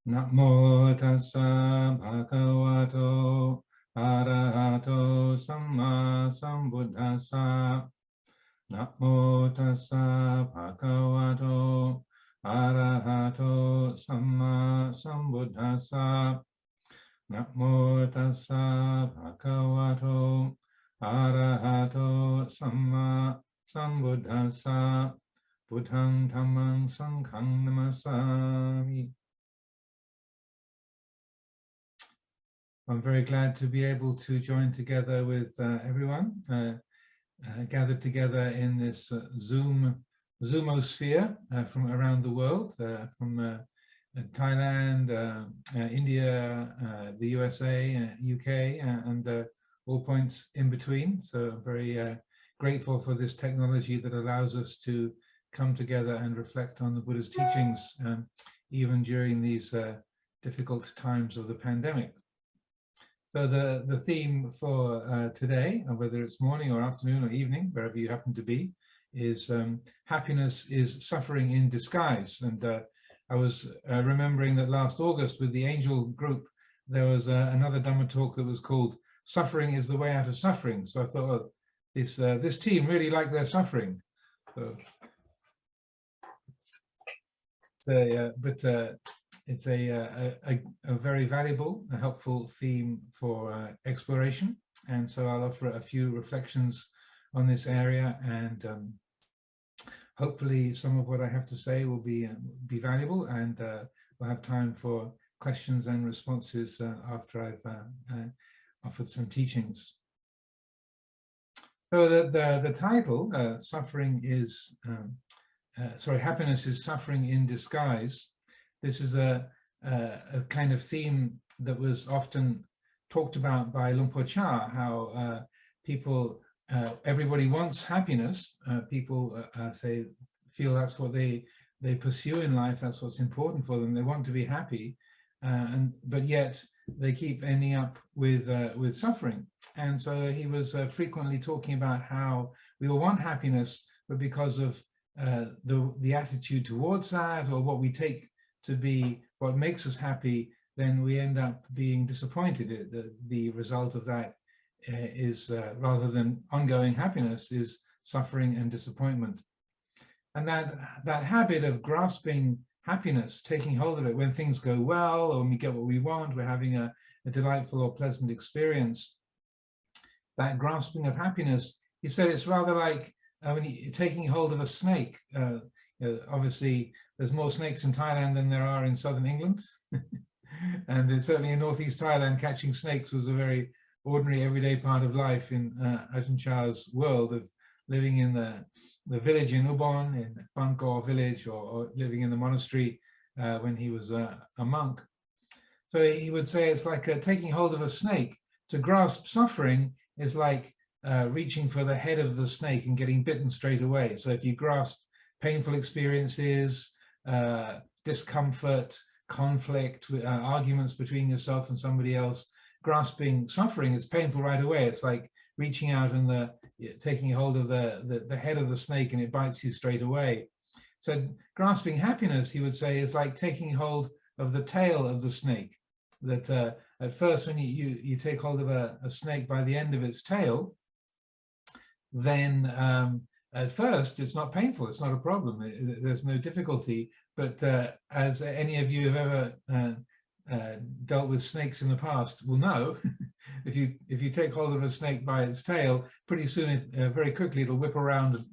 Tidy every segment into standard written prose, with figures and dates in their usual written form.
Namo tassa bhagavato arahato samma sambuddhassa. Namo tassa bhagavato arahato samma sambuddhassa. Namo tassa bhagavato arahato samma sambuddhassa. Buddhang dhammang sanghang namasami. I'm very glad to be able to join together with everyone, gathered together in this Zoomosphere from around the world, from Thailand, India, the USA, UK, and all points in between. So I'm very grateful for this technology that allows us to come together and reflect on the Buddha's teachings, even during these difficult times of the pandemic. So the theme for today, whether it's morning or afternoon or evening, wherever you happen to be, is happiness is suffering in disguise. And I was remembering that last August with the Angel group, there was another Dhamma talk that was called Suffering is the Way Out of Suffering. So I thought, oh, this team really like their suffering. So, it's a very valuable, a helpful theme for exploration, and so I'll offer a few reflections on this area, and hopefully some of what I have to say will be valuable, and we'll have time for questions and responses after I've offered some teachings. So the title, happiness is suffering in disguise. This is a kind of theme that was often talked about by Luang Por Chah, how everybody wants happiness. People feel that's what they pursue in life, that's what's important for them. They want to be happy, but yet they keep ending up with suffering. And so he was frequently talking about how we all want happiness, but because of the attitude towards that, or what we take to be what makes us happy, then we end up being disappointed. The result of that is, rather than ongoing happiness, is suffering and disappointment. And that habit of grasping happiness, taking hold of it when things go well, or when we get what we want, we're having a delightful or pleasant experience, that grasping of happiness, he said it's rather like when you're taking hold of a snake. Obviously, there's more snakes in Thailand than there are in southern England. And certainly in northeast Thailand, catching snakes was a very ordinary, everyday part of life in Ajahn Chah's world of living in the village in Ubon, in Bangkok village, or living in the monastery when he was a monk. So he would say it's like taking hold of a snake. To grasp suffering is like reaching for the head of the snake and getting bitten straight away. So if you grasp painful experiences, discomfort, conflict, arguments between yourself and somebody else, grasping suffering is painful right away. It's like reaching out and taking hold of the head of the snake, and it bites you straight away. So grasping happiness, he would say, is like taking hold of the tail of the snake. That at first, when you take hold of a snake by the end of its tail, then at first it's not painful, it's not a problem, there's no difficulty. But as any of you have ever dealt with snakes in the past will know, if you take hold of a snake by its tail, pretty soon, very quickly, it'll whip around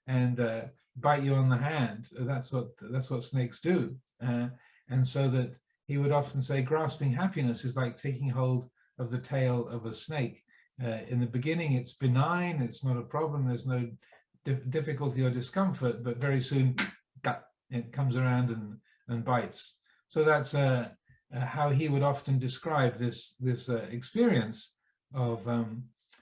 and bite you on the hand. That's what snakes do. And so that he would often say grasping happiness is like taking hold of the tail of a snake. In the beginning, it's benign, it's not a problem, there's no difficulty or discomfort, but very soon it comes around and bites. So that's how he would often describe this experience of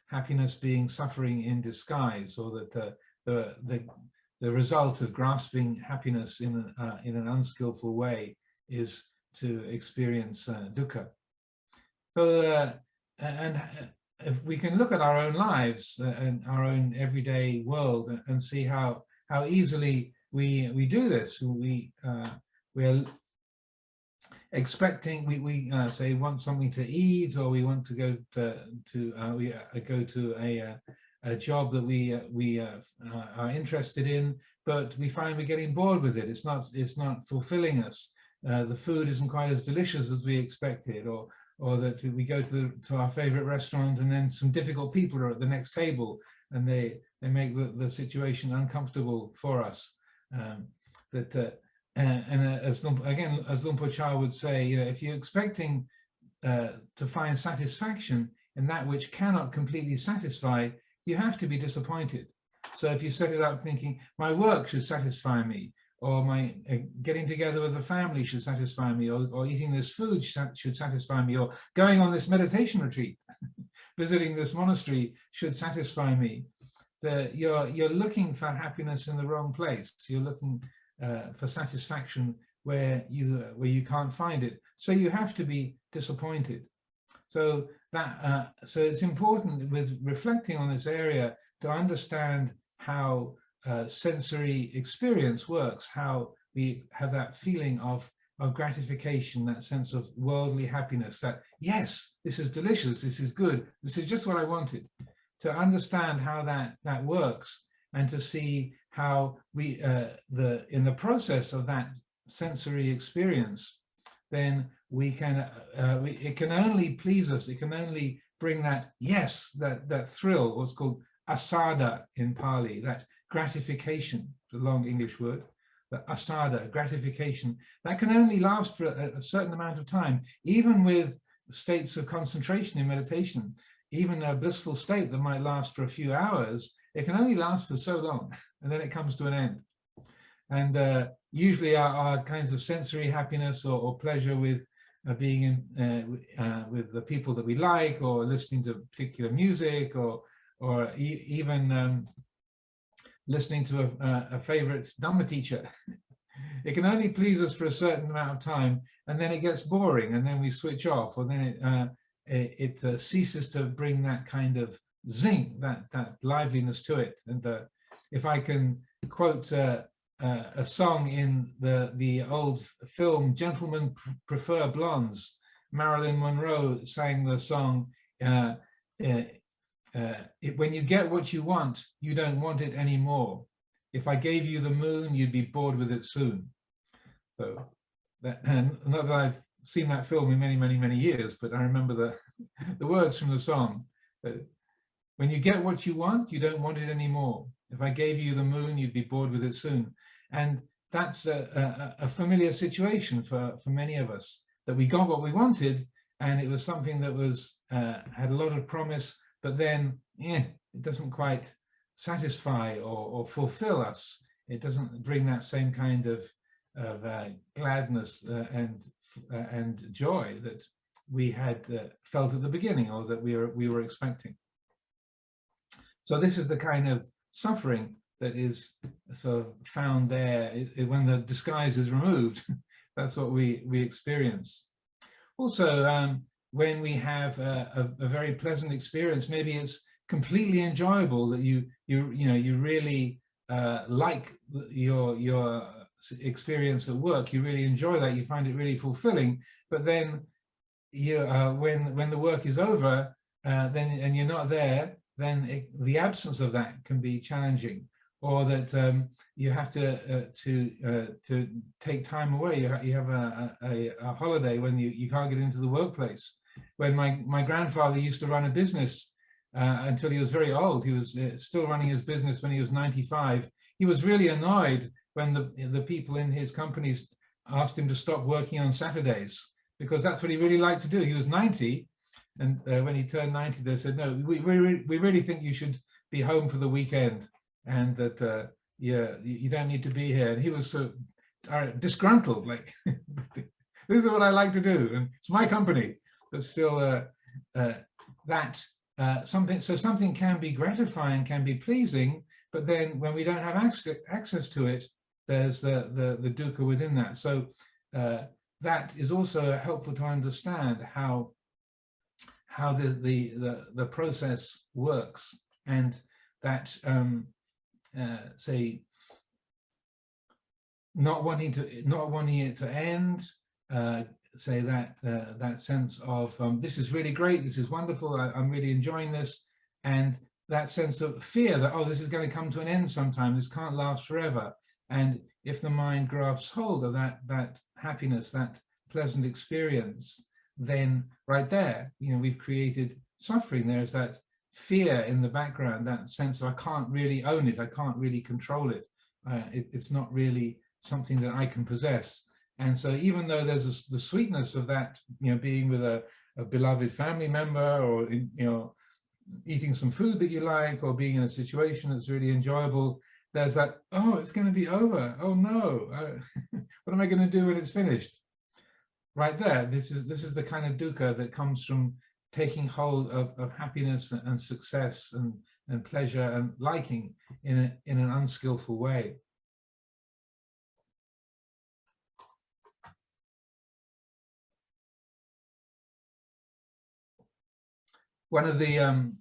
happiness being suffering in disguise, or that the result of grasping happiness in an unskillful way is to experience dukkha. So and if we can look at our own lives and our own everyday world and see how easily we do this. expecting, we say want something to eat, or we want to go to a job that we are interested in, but we find we're getting bored with it. It's not fulfilling us. The food isn't quite as delicious as we expected, or that we go to our favorite restaurant and then some difficult people are at the next table and they make the situation uncomfortable for us. As Lumpur Cha would say, if you're expecting to find satisfaction in that which cannot completely satisfy, you have to be disappointed. So if you set it up thinking, my work should satisfy me, or my getting together with the family should satisfy me, or eating this food should satisfy me, or going on this meditation retreat, visiting this monastery should satisfy me, you're looking for happiness in the wrong place. You're looking for satisfaction where you can't find it. So you have to be disappointed. So so it's important with reflecting on this area to understand how sensory experience works, how we have that feeling of gratification, that sense of worldly happiness, that yes, this is delicious, this is good, this is just what I wanted. To understand how that works, and to see how we in the process of that sensory experience, then we can it can only please us, it can only bring that yes, that thrill, what's called asada in Pali, that gratification, the long English word, the asada, gratification, that can only last for a certain amount of time. Even with states of concentration in meditation, even a blissful state that might last for a few hours, it can only last for so long, and then it comes to an end. And usually our kinds of sensory happiness or pleasure with being with the people that we like, or listening to particular music, or even listening to a favorite dhamma teacher. It can only please us for a certain amount of time, and then it gets boring, and then we switch off, or then it ceases to bring that kind of zing, that liveliness to it. And if I can quote a song in the old film Gentlemen Prefer Blondes, Marilyn Monroe sang the song, when you get what you want, you don't want it anymore. If I gave you the moon, you'd be bored with it soon. So not that I've seen that film in many years, but I remember the words from the song. When you get what you want, you don't want it anymore. If I gave you the moon, you'd be bored with it soon. And that's a familiar situation for many of us, that we got what we wanted, and it was something that was had a lot of promise, but then it doesn't quite satisfy or fulfill us. It doesn't bring that same kind of gladness and joy that we had felt at the beginning, or that we were expecting. So this is the kind of suffering that is sort of found there when the disguise is removed. That's what we experience. Also, when we have a very pleasant experience, maybe it's completely enjoyable, that you really like your experience at work, you really enjoy that, you find it really fulfilling, but then when the work is over, and you're not there, then the absence of that can be challenging, or that you have to take time away. You have a holiday when you can't get into the workplace. When my grandfather used to run a business until he was very old, he was still running his business when he was 95. He was really annoyed when the people in his companies asked him to stop working on Saturdays, because that's what he really liked to do. He was 90. And when he turned 90, they said, no, we really think you should be home for the weekend, and that you don't need to be here. And he was so disgruntled, like, this is what I like to do, and it's my company. But still, something can be gratifying, can be pleasing, but then when we don't have access to it, there's the dukkha within that. So that is also helpful to understand how the process works, and that say not wanting it to end, say that that sense of this is really great, this is wonderful, I'm really enjoying this, and that sense of fear that, oh, this is going to come to an end sometime, this can't last forever. And if the mind grasps hold of that happiness, that pleasant experience, then right there, we've created suffering. There's that fear in the background, that sense of I can't really own it, I can't really control it. It's not really something that I can possess. And so even though there's the sweetness of that, being with a beloved family member, or eating some food that you like, or being in a situation that's really enjoyable, there's that, oh, it's going to be over. Oh no, what am I going to do when it's finished? Right there, this is the kind of dukkha that comes from taking hold of happiness and success and pleasure and liking in an unskillful way. One of the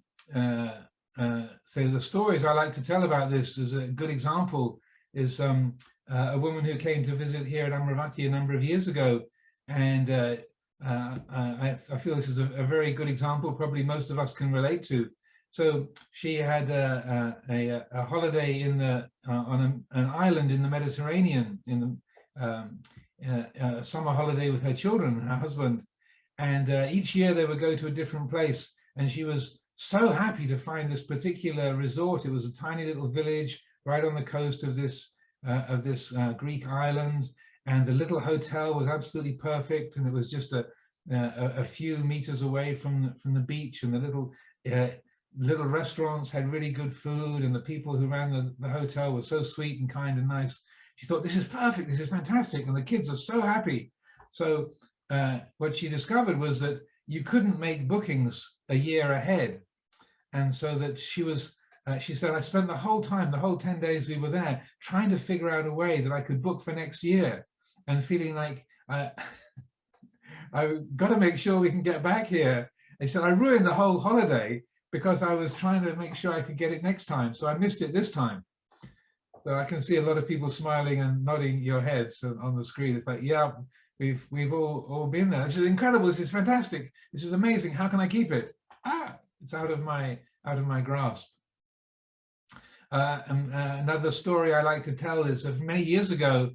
so the stories I like to tell about this, as a good example, is a woman who came to visit here at Amaravati a number of years ago, and I feel this is a very good example, probably most of us can relate to. So she had a holiday on an island in the Mediterranean, in a summer holiday with her children, her husband, and each year they would go to a different place, and she was so happy to find this particular resort. It was a tiny little village right on the coast of this Greek island, and the little hotel was absolutely perfect, and it was just a few meters away from the beach, and the little restaurants had really good food, and the people who ran the hotel were so sweet and kind and nice. She thought, this is perfect, this is fantastic, and the kids are so happy. So what she discovered was that you couldn't make bookings a year ahead. And so that she said, I spent the whole 10 days we were there, trying to figure out a way that I could book for next year, and feeling like I've got to make sure we can get back here. They said, I ruined the whole holiday because I was trying to make sure I could get it next time. So I missed it this time. So I can see a lot of people smiling and nodding your heads on the screen. It's like, yeah, we've all been there. This is incredible. This is fantastic. This is amazing. How can I keep it? It's out of my grasp. Another story I like to tell is of many years ago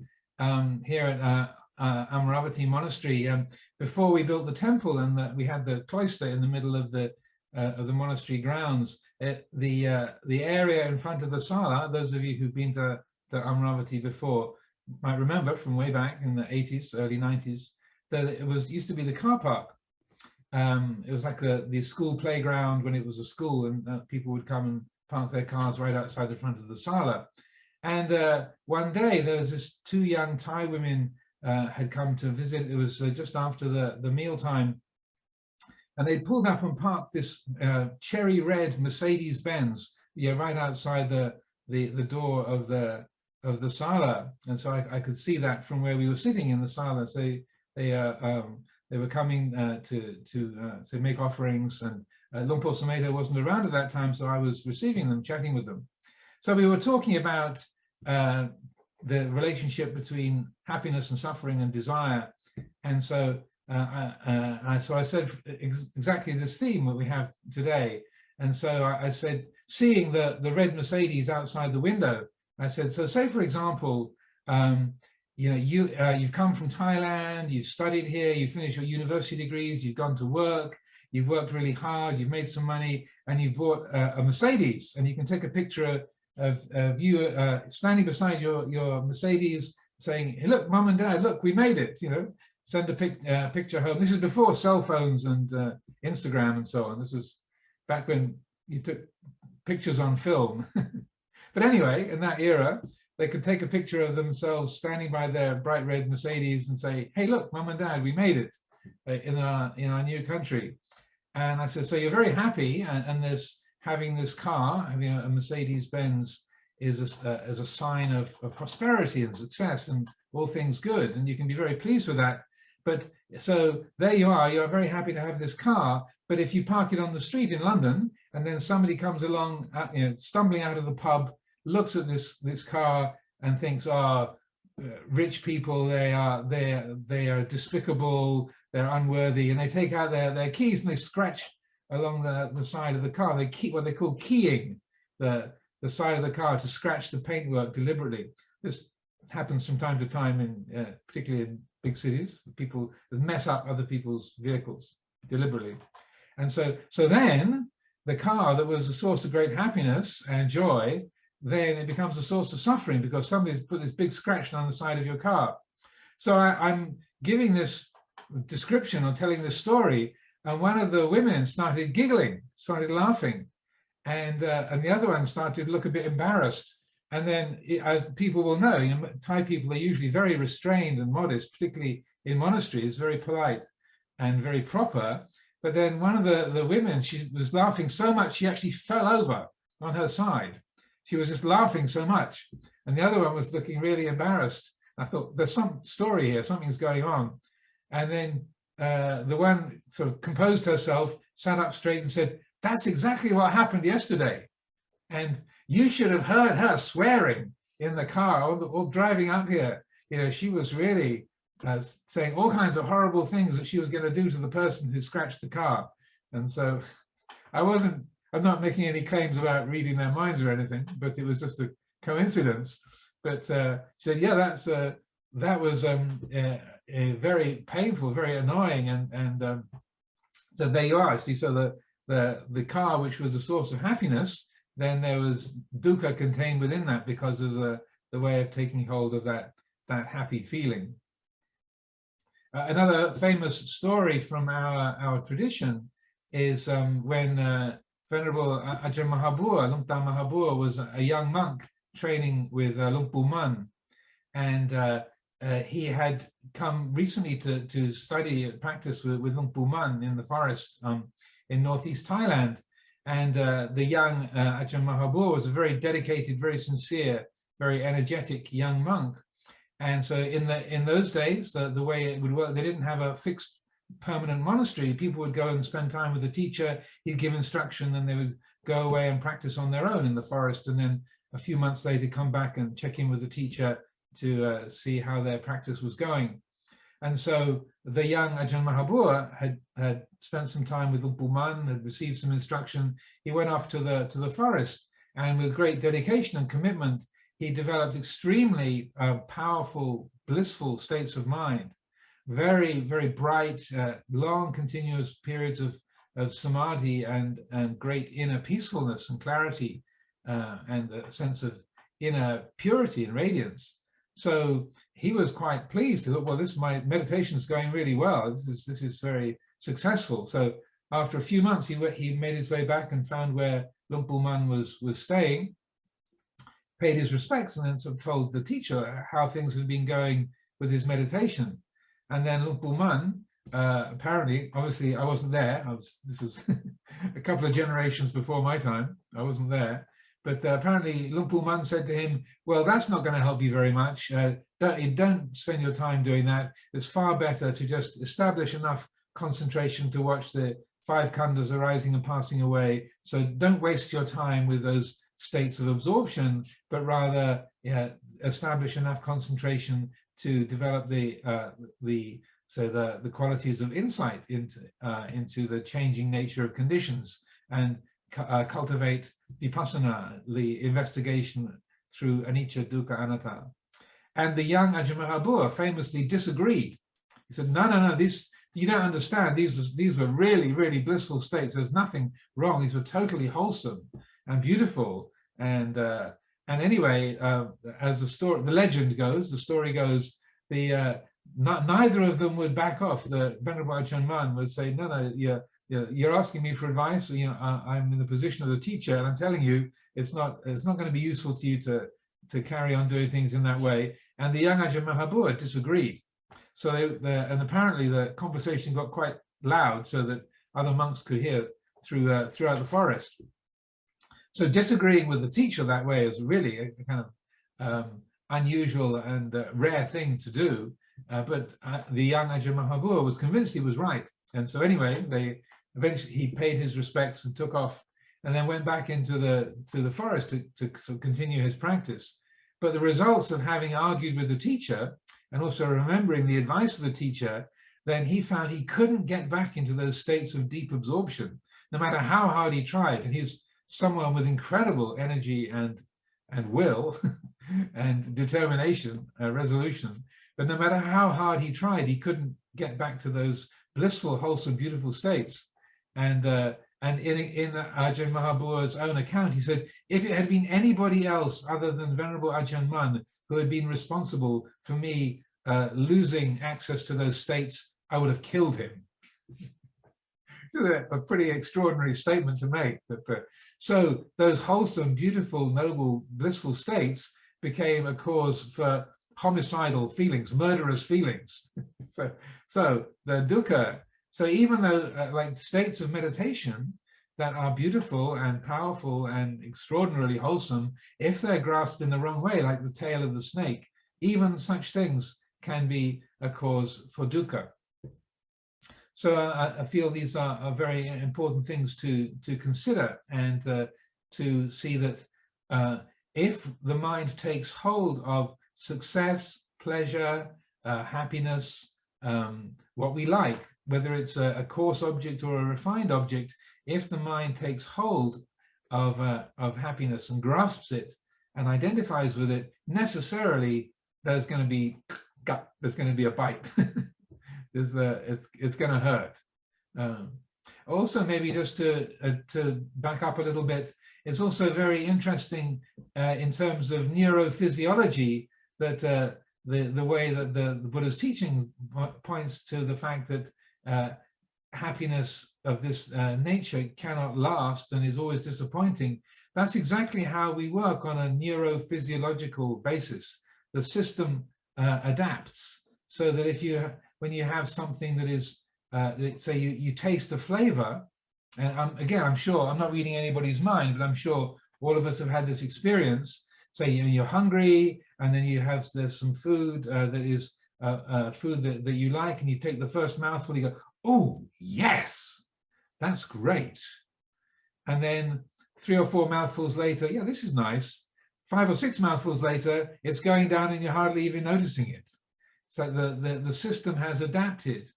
here at Amaravati Monastery. Before we built the temple and we had the cloister in the middle of the monastery grounds, the area in front of the sala, those of you who've been to Amaravati before might remember from way back in the 80s, early 90s, that it used to be the car park. It was like the school playground when it was a school, and people would come and park their cars right outside the front of the sala. And one day there was this two young Thai women had come to visit. It was just after the meal time, and they pulled up and parked this cherry red Mercedes Benz, right outside the door of the sala. And so I could see that from where we were sitting in the sala. So they were coming to make offerings, and Lumpur Sumedho wasn't around at that time, so I was receiving them, chatting with them. So we were talking about the relationship between happiness and suffering and desire, and so I said exactly this theme that we have today. And so I said, seeing the red Mercedes outside the window, I said, so say for example, you've come from Thailand, you've studied here, you've finished your university degrees, you've gone to work, you've worked really hard, you've made some money, and you've bought a Mercedes, and you can take a picture of you standing beside your Mercedes saying, hey, look, mom and dad, look, we made it, send a picture home. This is before cell phones and Instagram and so on. This was back when you took pictures on film. But anyway, in that era, they could take a picture of themselves standing by their bright red Mercedes and say, hey, look, mom and dad, we made it in our new country. And I said, so you're very happy, and having this car, having a Mercedes-Benz, is as a sign of prosperity and success and all things good, and you can be very pleased with that. But so there you are very happy to have this car, but if you park it on the street in London, and then somebody comes along, stumbling out of the pub, looks at this car and thinks, oh, rich people, they are despicable, they're unworthy, and they take out their keys and they scratch along the side of the car. They keep what they call keying the side of the car to scratch the paintwork deliberately. This happens from time to time in particularly in big cities. People mess up other people's vehicles deliberately. And so then the car that was a source of great happiness and joy, then it becomes a source of suffering because somebody's put this big scratch on the side of your car. So I'm giving this description or telling this story, and one of the women started giggling, started laughing, and the other one started to look a bit embarrassed. And then, as people will know, Thai people are usually very restrained and modest, particularly in monasteries, very polite and very proper. But then one of the women, she was laughing so much, she actually fell over on her side. She was just laughing so much. And the other one was looking really embarrassed. I thought, there's some story here, something's going on. And then the one sort of composed herself, sat up straight and said, that's exactly what happened yesterday. And you should have heard her swearing in the car, all driving up here. She was really saying all kinds of horrible things that she was going to do to the person who scratched the car. And so I'm not making any claims about reading their minds or anything, but it was just a coincidence. But she said, yeah, that was very painful, very annoying. And so there you are. See, so the car, which was a source of happiness, then there was dukkha contained within that because of the way of taking hold of that happy feeling. Another famous story from our tradition is when Venerable Ajahn Amaro, Luang Mahabua, was a young monk training with Luang Pu Man, and he had come recently to study practice with Luang Pu Man in the forest in northeast Thailand. And the young Ajahn Amaro was a very dedicated, very sincere, very energetic young monk. And so in those days, the way it would work, they didn't have a fixed permanent monastery. People would go and spend time with the teacher, he'd give instruction, and they would go away and practice on their own in the forest. And then a few months later, come back and check in with the teacher to see how their practice was going. And so the young Ajahn Amaro had spent some time with Luang Pu Man, had received some instruction. He went off to the forest, and with great dedication and commitment, he developed extremely powerful, blissful states of mind, very, very bright, long, continuous periods of samadhi and great inner peacefulness and clarity, and a sense of inner purity and radiance. So he was quite pleased. He thought, well, my meditation is going really well. This is very successful. So after a few months, he made his way back and found where Luang Pu Man was staying, paid his respects, and then sort of told the teacher how things had been going with his meditation. And then Luang Pu Man, apparently, obviously I wasn't there. This was a couple of generations before my time. I wasn't there. But apparently Luang Pu Man said to him, well, that's not going to help you very much. Don't spend your time doing that. It's far better to just establish enough concentration to watch the 5 khandhas arising and passing away. So don't waste your time with those states of absorption, but rather establish enough concentration to develop the qualities of insight into the changing nature of conditions, and cultivate vipassana, the investigation through anicca, dukkha, anatta. And the young Ajahn Amaro famously disagreed. He said, no, you don't understand. These were really, really blissful states. There's nothing wrong. These were totally wholesome and beautiful. And anyway, as the legend goes, the story goes, neither of them would back off. The Venerable Ajahn Man would say, no, you're asking me for advice. I'm in the position of the teacher, and I'm telling you, it's not going to be useful to you to carry on doing things in that way. And the young Ajahn Amaro disagreed. So and apparently the conversation got quite loud, so that other monks could hear throughout the forest. So disagreeing with the teacher that way is really a kind of unusual and rare thing to do. But the young Ajahn Amaro was convinced he was right. And so anyway, eventually he paid his respects and took off, and then went back into the forest to continue his practice. But the results of having argued with the teacher and also remembering the advice of the teacher, then he found he couldn't get back into those states of deep absorption, no matter how hard he tried. And he's someone with incredible energy and will and determination, resolution. But no matter how hard he tried, he couldn't get back to those blissful, wholesome, beautiful states. And in Ajahn Mahabua's own account, he said, if it had been anybody else other than Venerable Ajahn Mun who had been responsible for me losing access to those states, I would have killed him. A pretty extraordinary statement to make. So those wholesome, beautiful, noble, blissful states became a cause for homicidal feelings, murderous feelings. So the dukkha. So even though like states of meditation that are beautiful and powerful and extraordinarily wholesome, if they're grasped in the wrong way, like the tail of the snake, even such things can be a cause for dukkha. So I feel these are very important things to consider, and to see that if the mind takes hold of success, pleasure, happiness, what we like, whether it's a coarse object or a refined object, if the mind takes hold of happiness and grasps it and identifies with it, necessarily there's going to be a bite. It's going to hurt. Also, maybe just to back up a little bit, it's also very interesting in terms of neurophysiology that the way that the Buddha's teaching points to the fact that happiness of this nature cannot last and is always disappointing. That's exactly how we work on a neurophysiological basis. The system adapts so that when you have something that is, say you taste a flavor, and again, I'm sure, I'm not reading anybody's mind, but I'm sure all of us have had this experience. Say you're hungry, and then there's some food that is food that you like, and you take the first mouthful, you go, oh, yes, that's great. And then 3 or 4 mouthfuls later, yeah, this is nice. 5 or 6 mouthfuls later, it's going down and you're hardly even noticing it. It's like the system has adapted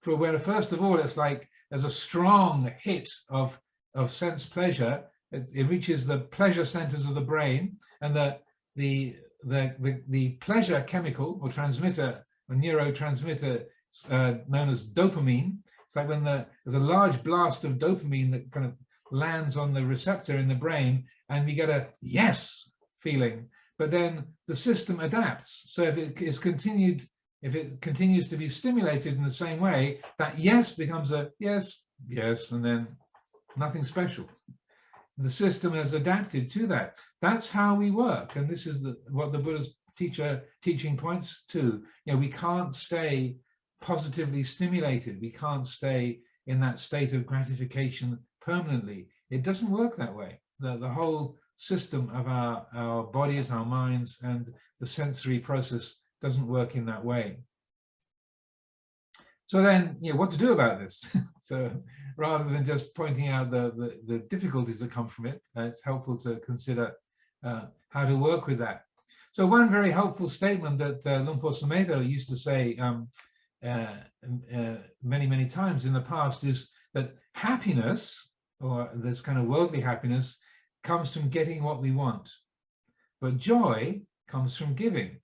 for where, first of all, it's like there's a strong hit of sense pleasure. It reaches the pleasure centers of the brain, and the pleasure chemical or transmitter, or neurotransmitter known as dopamine. It's like when there's a large blast of dopamine that kind of lands on the receptor in the brain, and you get a yes feeling. But then the system adapts. So if it continues to be stimulated in the same way, that yes becomes a yes, yes, and then nothing special. The system has adapted to that. That's how we work, and this is what the Buddha's teaching points to. We can't stay positively stimulated. We can't stay in that state of gratification permanently. It doesn't work that way. The whole system of our bodies, our minds, and the sensory process doesn't work in that way. So then, what to do about this? So rather than just pointing out the difficulties that come from it, it's helpful to consider how to work with that. So one very helpful statement that Luang Por Sumedho used to say many, many times in the past is that happiness, or this kind of worldly happiness, comes from getting what we want, but joy comes from giving.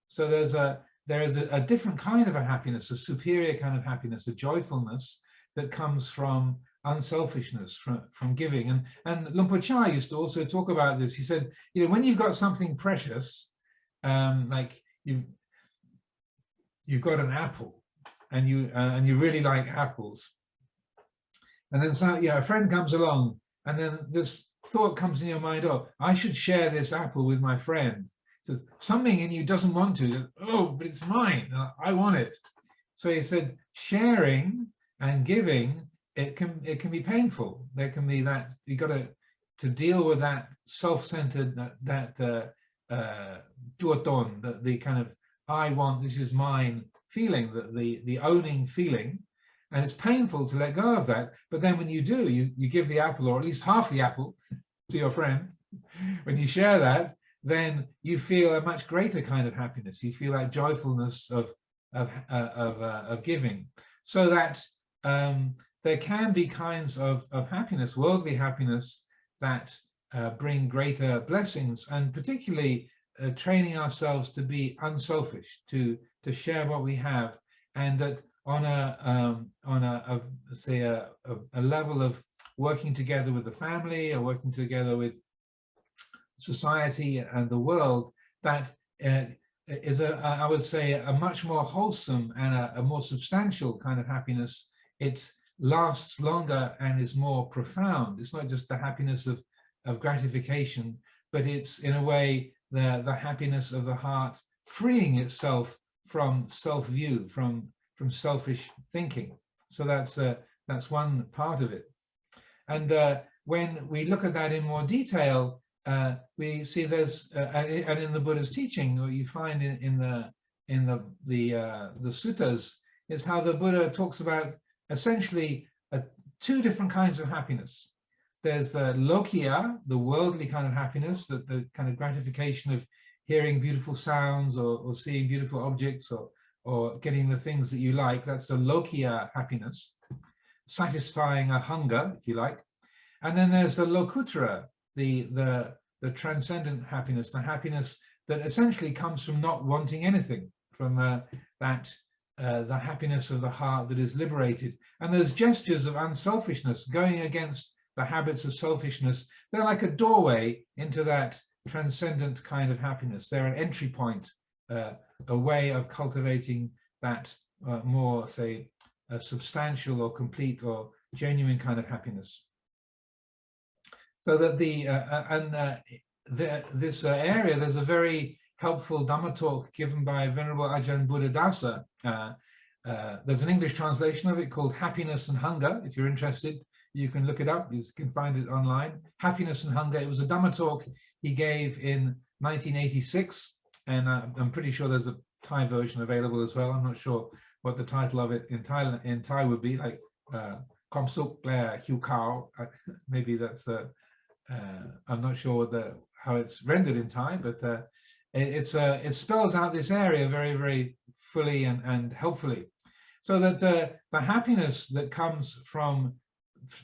So there is a different kind of a happiness, a superior kind of happiness, a joyfulness that comes from unselfishness, from giving. And Luang Por Chah used to also talk about this. He said, when you've got something precious, like you've got an apple, and you really like apples, and then a friend comes along, and then this thought comes in your mind, oh, I should share this apple with my friend. So something in you doesn't want to, oh, but it's mine, I want it. So he said, sharing and giving, it can be painful. There can be that, you got to deal with that self-centered, that duaton, the kind of I want, this is mine feeling, the owning feeling. And it's painful to let go of that. But then when you do, you give the apple, or at least half the apple, to your friend. When you share that, then you feel a much greater kind of happiness. You feel that joyfulness of giving. So that there can be kinds of happiness, worldly happiness, that bring greater blessings, and particularly training ourselves to be unselfish, to share what we have, and that on a say a level of working together with the family, or working together with society and the world, that is I would say a much more wholesome and a more substantial kind of happiness. It lasts longer and is more profound. It's not just the happiness of gratification, but it's in a way the happiness of the heart freeing itself from self-view, from selfish thinking. So that's one part of it. And when we look at that in more detail, we see there's and in the Buddha's teaching, what you find in the suttas is how the Buddha talks about essentially two different kinds of happiness. There's the lokiya, the worldly kind of happiness, that the kind of gratification of hearing beautiful sounds, or seeing beautiful objects, or getting the things that you like. That's the lokiya happiness, satisfying a hunger, if you like. And then there's the lokuttara, the transcendent happiness, the happiness that essentially comes from not wanting anything, from the happiness of the heart that is liberated. And those gestures of unselfishness, going against the habits of selfishness, they're like a doorway into that transcendent kind of happiness. They're an entry point, a way of cultivating that more, say, substantial or complete or genuine kind of happiness. So that this area, there's a very helpful Dhamma talk given by Venerable Ajahn Buddhadasa. There's an English translation of it called Happiness and Hunger. If you're interested, you can look it up. You can find it online. Happiness and Hunger. It was a Dhamma talk he gave in 1986, and I'm pretty sure there's a Thai version available as well. I'm not sure what the title of it in Thai would be, like Kom Suk Blair Hiu Kao. Maybe that's I'm not sure how it's rendered in Thai, but it spells out this area very, very fully and helpfully. So that the happiness that comes from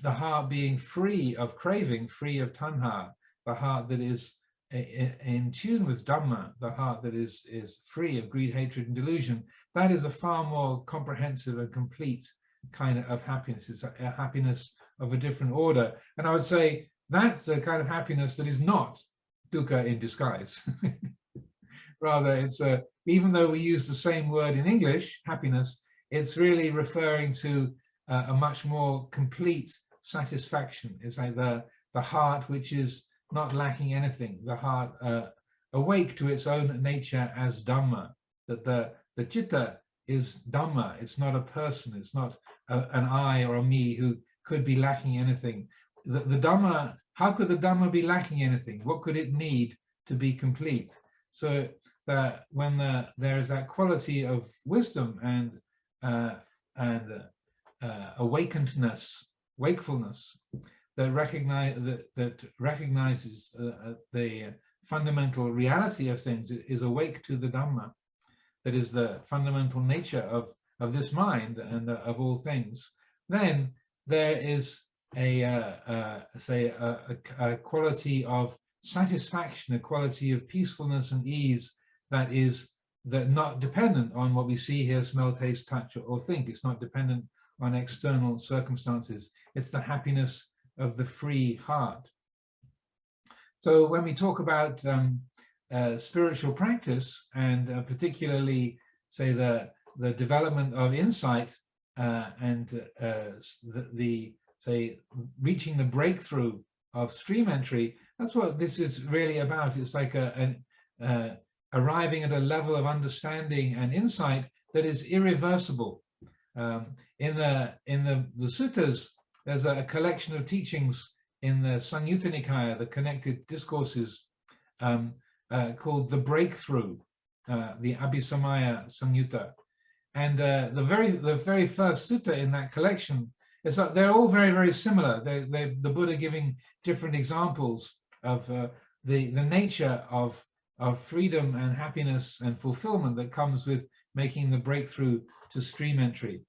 the heart being free of craving, free of tanha, the heart that is in tune with Dhamma, the heart that is free of greed, hatred, and delusion, that is a far more comprehensive and complete kind of happiness. It's a happiness of a different order. And I would say that's a kind of happiness that is not dukkha in disguise. Rather, it's even though we use the same word in English, happiness, it's really referring to a much more complete satisfaction. It's like the heart which is not lacking anything, the heart awake to its own nature as Dhamma, that the citta is Dhamma. It's not a person, it's not an I or a me who could be lacking anything. The Dhamma, how could the Dhamma be lacking anything? What could it need to be complete? So that when there is that quality of wisdom and awakenedness, wakefulness, that recognizes the fundamental reality of things, is awake to the Dhamma, that is the fundamental nature of this mind and of all things, then there is a quality of satisfaction, a quality of peacefulness and ease that is not dependent on what we see, hear, smell, taste, touch, or think. It's not dependent on external circumstances. It's the happiness of the free heart. So when we talk about spiritual practice, and particularly, say, the development of insight and say, reaching the breakthrough of stream entry, that's what this is really about. It's like arriving at a level of understanding and insight that is irreversible. In the suttas, there's a collection of teachings in the Samyutta Nikaya, the connected discourses, called the Breakthrough, the Abhisamaya Samyutta. And the very first sutta in that collection is that they're all very, very similar. The Buddha giving different examples of the nature of freedom and happiness and fulfillment that comes with making the breakthrough to stream entry.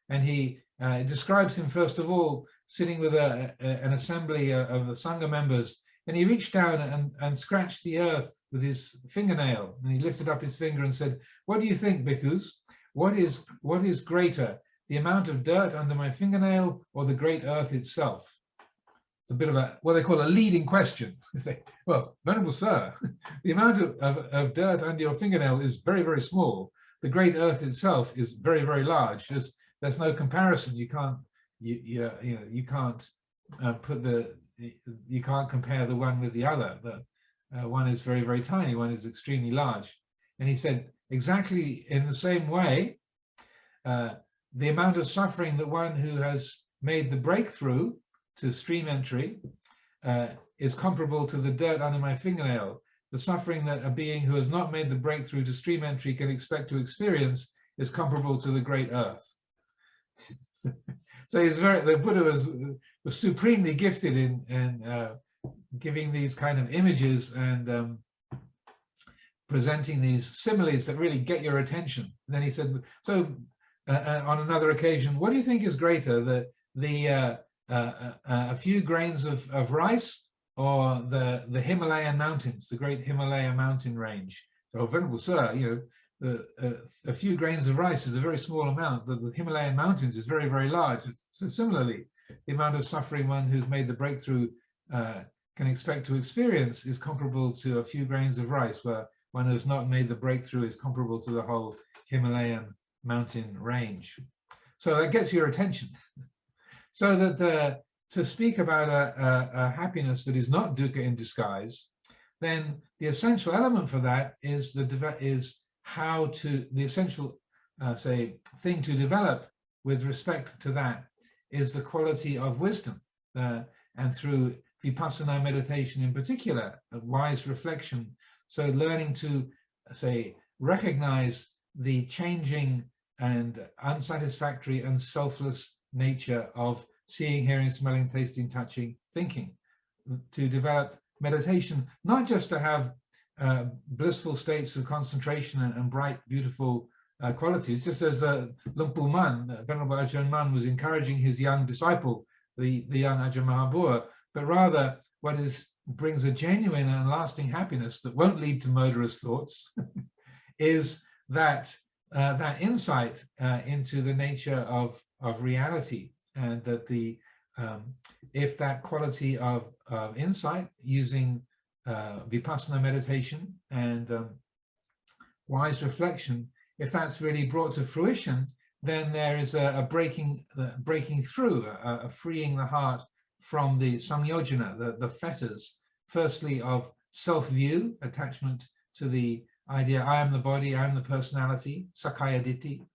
And he describes him, first of all, sitting with an assembly of the Sangha members, and he reached down and scratched the earth with his fingernail, and he lifted up his finger and said, "What do you think, bhikkhus? What is greater, the amount of dirt under my fingernail or the great earth itself?" It's a bit of a, what they call a leading question. They say, "Well, Venerable Sir, the amount of dirt under your fingernail is very, very small. The great earth itself is very, very large. There's no comparison. You can't you can't you can't compare the one with the other. One is very, very tiny. One is extremely large." And he said, exactly in the same way, the amount of suffering that one who has made the breakthrough to stream entry is comparable to the dirt under my fingernail. The suffering that a being who has not made the breakthrough to stream entry can expect to experience is comparable to the great earth. So the Buddha was supremely gifted in giving these kind of images and presenting these similes that really get your attention. And then he said, so on another occasion, what do you think is greater, a few grains of rice or the Himalayan mountains, the great Himalaya mountain range? So, Venerable Sir, a few grains of rice is a very small amount, but the Himalayan mountains is very, very large. So similarly, the amount of suffering one who's made the breakthrough can expect to experience is comparable to a few grains of rice, where one who's not made the breakthrough is comparable to the whole Himalayan mountain range. So that gets your attention. So that to speak about a happiness that is not dukkha in disguise, then the essential element for that is the essential thing to develop with respect to that is the quality of wisdom, and through vipassana meditation in particular, a wise reflection. So learning to recognize the changing and unsatisfactory and selfless nature of seeing, hearing, smelling, tasting, touching, thinking, to develop meditation, not just to have blissful states of concentration and bright, beautiful qualities, just as Luang Pu Man, Venerable Ajahn Man, was encouraging his young disciple, the young Ajahn Mahabua, but rather what brings a genuine and lasting happiness that won't lead to murderous thoughts is that insight into the nature of reality, and that if that quality of insight using vipassana meditation and wise reflection, if that's really brought to fruition, then there is a breaking through, a freeing the heart from the samyojana, the fetters, firstly of self-view, attachment to the idea, I am the body, I am the personality, sakkaya ditthi.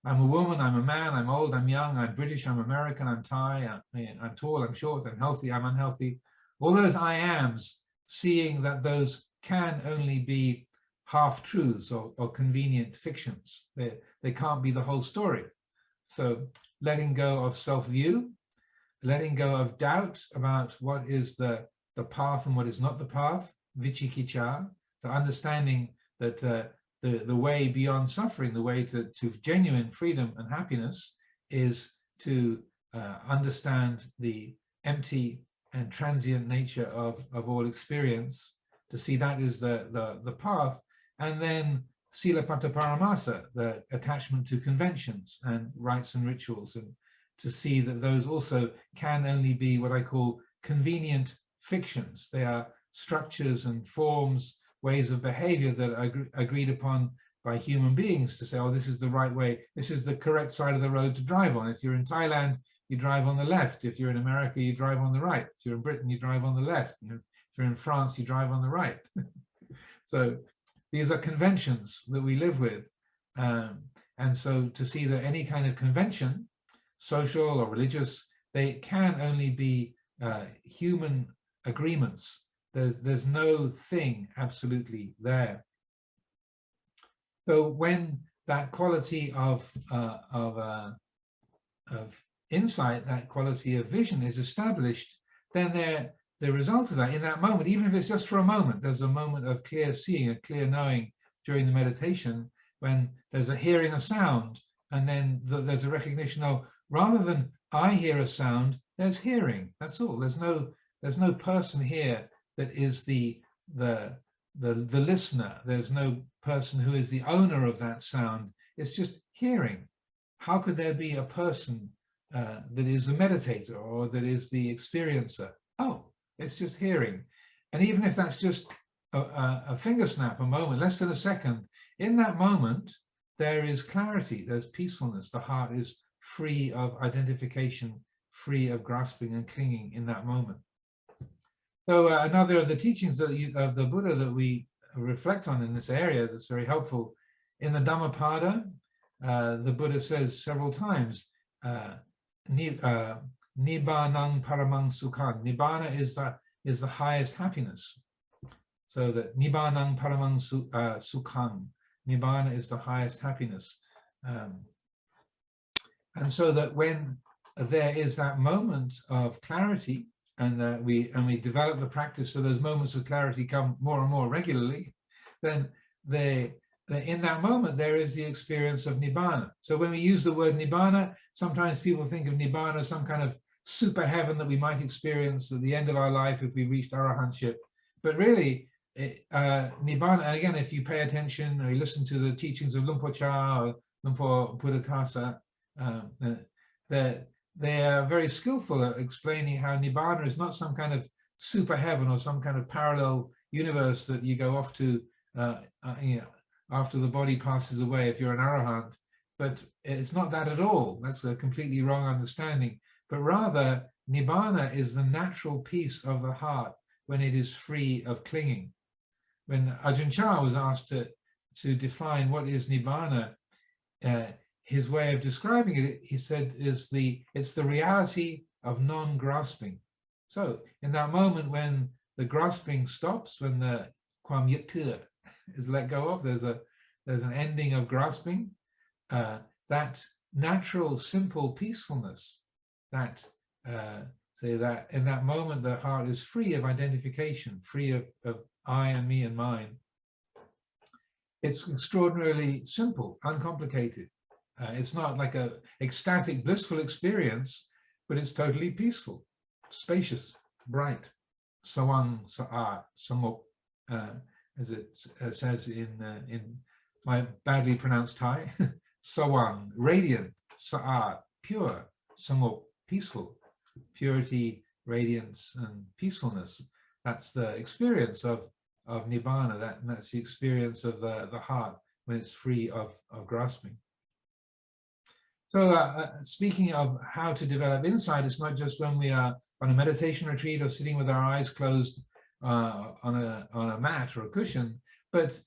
I'm a woman, I'm a man, I'm old, I'm young, I'm British, I'm American, I'm Thai, I'm tall, I'm short, I'm healthy, I'm unhealthy. All those I ams, seeing that those can only be half-truths or convenient fictions. They can't be the whole story. So letting go of self-view, letting go of doubt about what is the path and what is not the path, vicikicca, so understanding that the way beyond suffering, the way to genuine freedom and happiness is to understand the empty and transient nature of all experience, to see that is the path, and then silapata paramasa, the attachment to conventions and rites and rituals, and to see that those also can only be what I call convenient fictions. They are structures and forms, ways of behavior that are agreed upon by human beings to say, oh, this is the right way, this is the correct side of the road to drive on. If you're in Thailand, you drive on the left. If you're in America, you drive on the right. If you're in Britain, you drive on the left. If you're in France, you drive on the right. So these are conventions that we live with. And so to see that any kind of convention, social or religious, they can only be human agreements. There's no thing absolutely there. So when that quality of insight, that quality of vision is established, then the result of that, in that moment, even if it's just for a moment, there's a moment of clear seeing, a clear knowing during the meditation, when there's a hearing a sound, and then there's a recognition of, rather than I hear a sound, there's hearing. That's all. There's no person here that is the listener. There's no person who is the owner of that sound. It's just hearing. How could there be a person that is a meditator or that is the experiencer? Oh, it's just hearing. And even if that's just a finger snap, a moment, less than a second, in that moment, there is clarity, there's peacefulness. The heart is free of identification, free of grasping and clinging in that moment. So another of the teachings of the Buddha that we reflect on in this area that's very helpful, in the Dhammapada, the Buddha says several times, Nibbānang paramang sukhan. Nibbana is the highest happiness. So that Nibbānang paramang sukhan. Nibbana is the highest happiness. And so that when there is that moment of clarity, and we develop the practice so those moments of clarity come more and more regularly, then in that moment there is the experience of Nibbana. So when we use the word Nibbana, sometimes people think of Nibbana as some kind of super heaven that we might experience at the end of our life if we reached arahantship. But really, Nibbana, and again, if you pay attention or you listen to the teachings of Lumpur Cha or Lumpur Buddhakasa, they are very skillful at explaining how Nibbana is not some kind of super heaven or some kind of parallel universe that you go off to after the body passes away if you're an arahant. But it's not that at all. That's a completely wrong understanding. But rather, Nibbana is the natural peace of the heart when it is free of clinging. When Ajahn Chah was asked to define what is Nibbana, his way of describing it, he said, it's the reality of non-grasping. So in that moment when the grasping stops, when the kwam yattu is let go of, there's an ending of grasping, that natural, simple peacefulness, that say that in that moment the heart is free of identification, free of I and me and mine. It's extraordinarily simple, uncomplicated. It's not like a ecstatic, blissful experience, but it's totally peaceful, spacious, bright, sawang, sa'at, samuk, as it says in my badly pronounced Thai, sawang, radiant, sa'at, pure, samuk, peaceful, purity, radiance, and peacefulness. That's the experience of Nibbana, that's the experience of the heart when it's free of grasping. So speaking of how to develop insight, it's not just when we are on a meditation retreat or sitting with our eyes closed on a mat or a cushion, but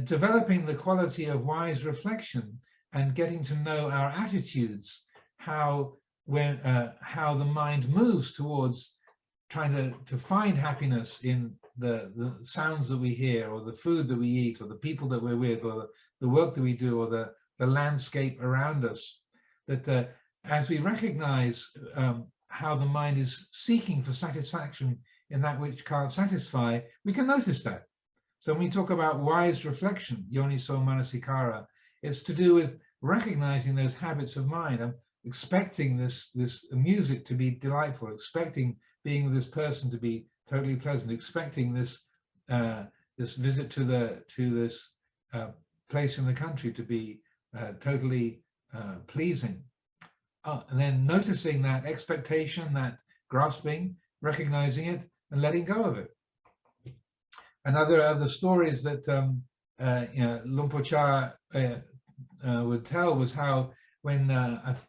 developing the quality of wise reflection and getting to know our attitudes, how the mind moves towards trying to find happiness in the sounds that we hear, or the food that we eat, or the people that we're with, or the work that we do, or the landscape around us. That as we recognize how the mind is seeking for satisfaction in that which can't satisfy, we can notice that. So when we talk about wise reflection, yoniso manasikara, it's to do with recognizing those habits of mind. I'm expecting this music to be delightful, expecting being with this person to be totally pleasant, expecting this visit to this place in the country to be totally pleasing. And then noticing that expectation, that grasping, recognizing it and letting go of it. Another of the stories that Lumpur Cha would tell was how when, if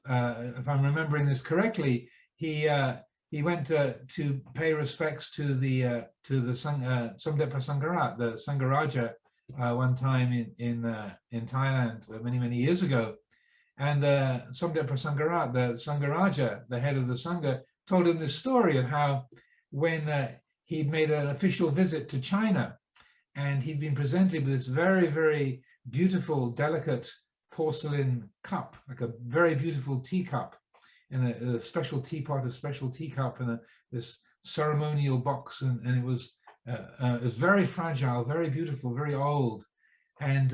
I'm remembering this correctly, he went to pay respects to the Samdhet Prasangharat, the Sangharaja, one time in Thailand many years ago. And the Samdhet Prasangharat, the Sangharaja, the head of the Sangha, told him this story of how when he'd made an official visit to China and he'd been presented with this very, very beautiful, delicate porcelain cup, like a very beautiful teacup, in a special teapot, a special teacup, and this ceremonial box, and it was very fragile, very beautiful, very old, and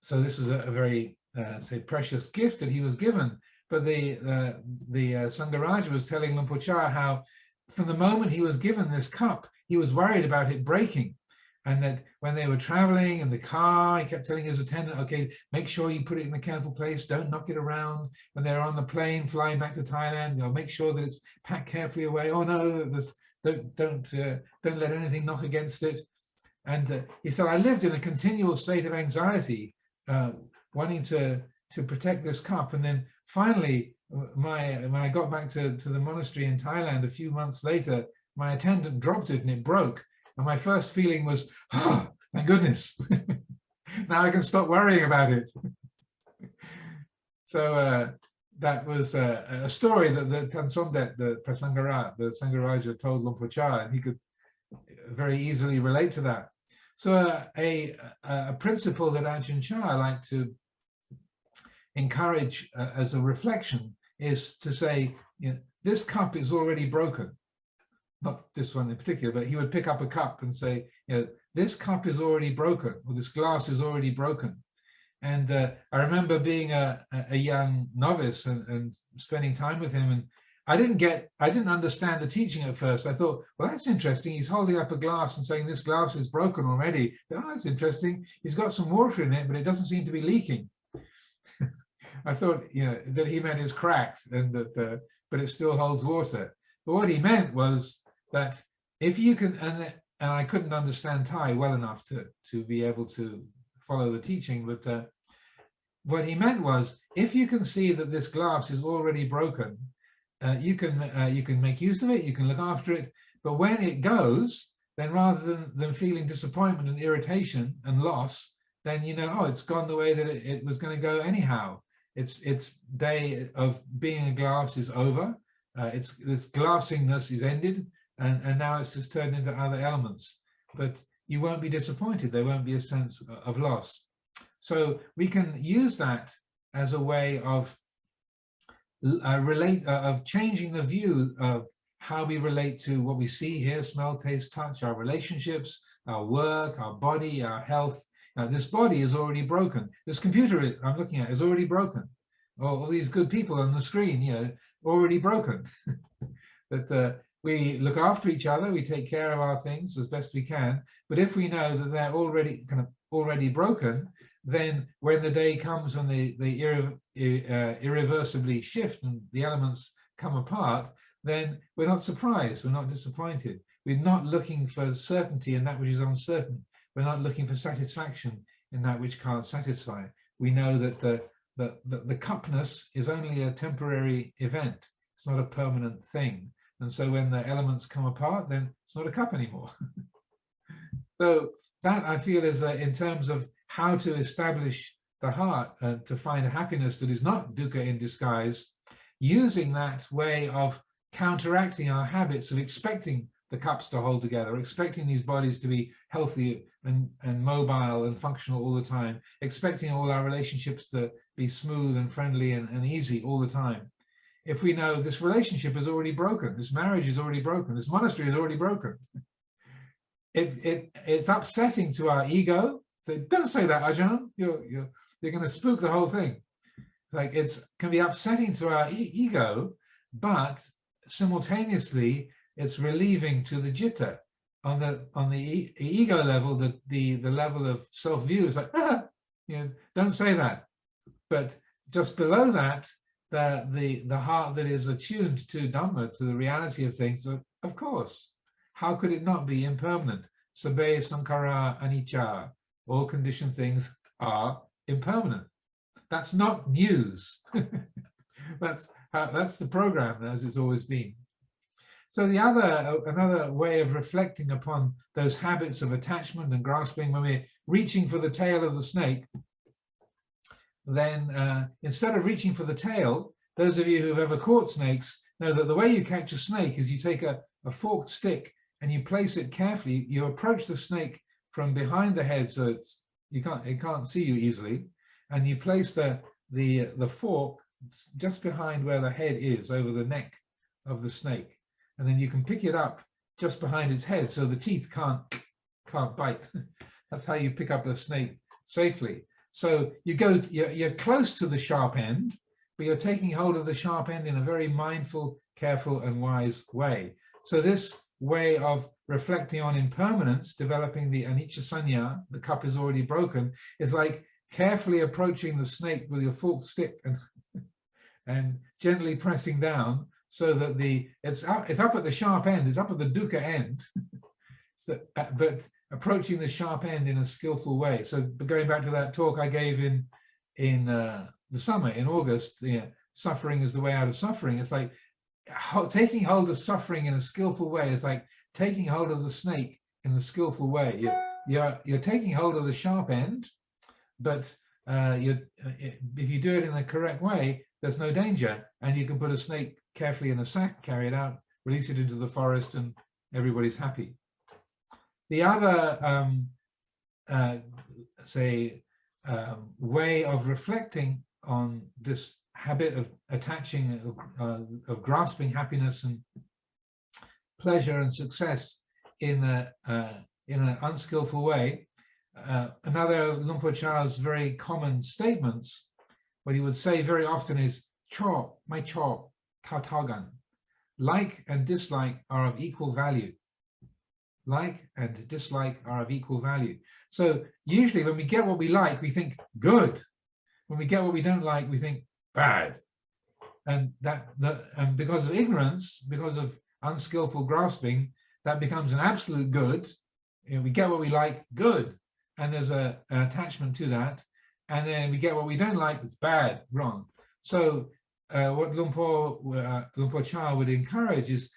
so this was a very say precious gift that he was given. But the Sangharaj was telling Luang Por Chah how from the moment he was given this cup, he was worried about it breaking. And that when they were traveling in the car, he kept telling his attendant, okay, make sure you put it in a careful place, don't knock it around. When they're on the plane flying back to Thailand, you know, make sure that it's packed carefully away. Oh no, don't let anything knock against it. And he said, I lived in a continual state of anxiety, wanting to protect this cup. And then finally, when I got back to the monastery in Thailand a few months later, my attendant dropped it and it broke. And my first feeling was, oh, thank goodness. Now I can stop worrying about it. So that was a story that the Transcendent, the Sangharaj told Luang Por Chah, and he could very easily relate to that. So a principle that Ajahn Chah like to encourage as a reflection is to say, you know, this cup is already broken. Not this one in particular, but he would pick up a cup and say, you know, this cup is already broken, or this glass is already broken. And I remember being a young novice and spending time with him, and I didn't understand the teaching at first. I thought, well, that's interesting. He's holding up a glass and saying this glass is broken already. Oh, that's interesting. He's got some water in it, but it doesn't seem to be leaking. I thought, you know, that he meant it's cracked, and that, but it still holds water. But what he meant was that if you can, and I couldn't understand Thai well enough to be able to follow the teaching, but what he meant was, if you can see that this glass is already broken, you can make use of it, you can look after it, but when it goes, then rather than feeling disappointment and irritation and loss, then you know, oh, it's gone the way that it was going to go anyhow. Its day of being a glass is over. Its glassingness is ended, and now it's just turned into other elements. But you won't be disappointed. There won't be a sense of loss. So we can use that as a way of changing the view of how we relate to what we see, hear, smell, taste, touch, our relationships, our work, our body, our health. Now, this body is already broken. This computer I'm looking at is already broken. All these good people on the screen, you know, already broken. But we look after each other, we take care of our things as best we can. But if we know that they're already broken, then when the day comes when they irreversibly shift and the elements come apart, then we're not surprised, we're not disappointed. We're not looking for certainty in that which is uncertain. We're not looking for satisfaction in that which can't satisfy. We know that the cupness is only a temporary event. It's not a permanent thing. And so when the elements come apart, then it's not a cup anymore. So that, I feel, is in terms of how to establish the heart and to find a happiness that is not dukkha in disguise, using that way of counteracting our habits of expecting the cups to hold together, expecting these bodies to be healthy and mobile and functional all the time, expecting all our relationships to be smooth and friendly and easy all the time. If we know this relationship is already broken, this marriage is already broken, this monastery is already broken, it's upsetting to our ego. So don't say that, Ajahn. You're going to spook the whole thing. Like, can be upsetting to our ego, but simultaneously it's relieving to the jitta. On the ego level, the level of self-view is like, you know, don't say that. But just below that, the heart that is attuned to dhamma, to the reality of things, of course, how could it not be impermanent? Sabbe sankhara anicca. All conditioned things are impermanent. That's not news. That's the program as it's always been. So another way of reflecting upon those habits of attachment and grasping, when we're reaching for the tail of the snake, then instead of reaching for the tail, those of you who've ever caught snakes know that the way you catch a snake is you take a forked stick and you place it carefully. You approach the snake from behind the head, so it can't see you easily, and you place the fork just behind where the head is, over the neck of the snake, and then you can pick it up just behind its head, so the teeth can't bite. That's how you pick up a snake safely. So you're close to the sharp end, but you're taking hold of the sharp end in a very mindful, careful, and wise way. So this way of reflecting on impermanence, developing the anicca sanya, the cup is already broken, is like carefully approaching the snake with your forked stick and gently pressing down, so that it's up at the sharp end, it's up at the dukkha end, but approaching the sharp end in a skillful way. So going back to that talk I gave in the summer in August, suffering is the way out of suffering. It's like taking hold of suffering in a skillful way. It's like taking hold of the snake in the skillful way. You're taking hold of the sharp end, but if you do it in the correct way, there's no danger, and you can put a snake carefully in a sack, carry it out, release it into the forest, and everybody's happy. The other, way of reflecting on this habit of attaching, of grasping happiness and pleasure and success in an unskillful way. Another Luang Por Chah's very common statements, what he would say very often is, "Cho, my cho, tao tao gan." Like and dislike are of equal value. Like and dislike are of equal value. So usually when we get what we like, we think good. When we get what we don't like, we think bad. And and because of ignorance, because of unskillful grasping, that becomes an absolute good. We get what we like, good. And there's an attachment to that. And then we get what we don't like, it's bad, wrong. So what Luang Por Chah would encourage is,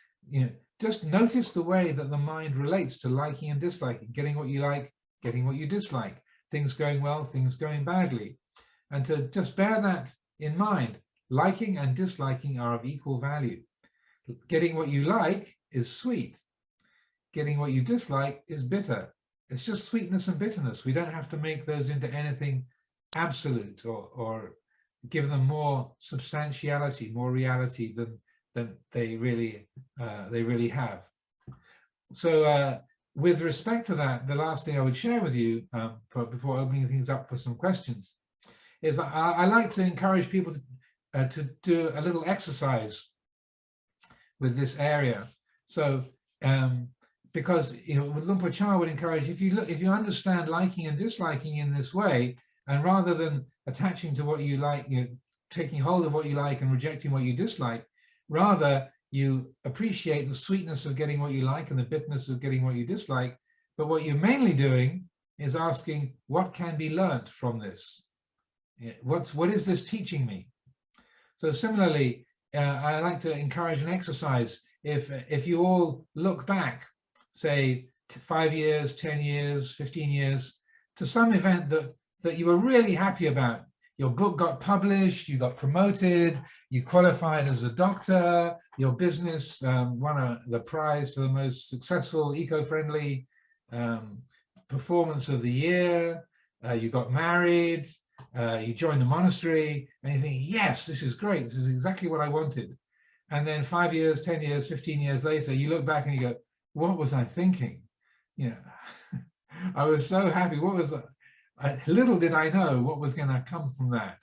just notice the way that the mind relates to liking and disliking, getting what you like, getting what you dislike, things going well, things going badly. And to just bear that in mind, liking and disliking are of equal value. Getting what you like is sweet. Getting what you dislike is bitter. It's just sweetness and bitterness. We don't have to make those into anything absolute or give them more substantiality, more reality than they really have. So with respect to that, the last thing I would share with you before opening things up for some questions is I like to encourage people to do a little exercise with this area. So because Luang Por Chah would encourage, if you understand liking and disliking in this way, and rather than attaching to what you like, taking hold of what you like and rejecting what you dislike, rather you appreciate the sweetness of getting what you like and the bitterness of getting what you dislike. But what you're mainly doing is asking, what can be learned from this? What is this teaching me? So similarly, I like to encourage an exercise. If you all look back, say 5 years, 10 years, 15 years, to some event that you were really happy about. Your book got published, you got promoted, you qualified as a doctor, your business won the prize for the most successful, eco-friendly performance of the year, you got married, you joined the monastery, and you think, yes, this is great, this is exactly what I wanted. And then 5 years, 10 years, 15 years later, you look back and you go, what was I thinking? I was so happy. What was little did I know what was going to come from that.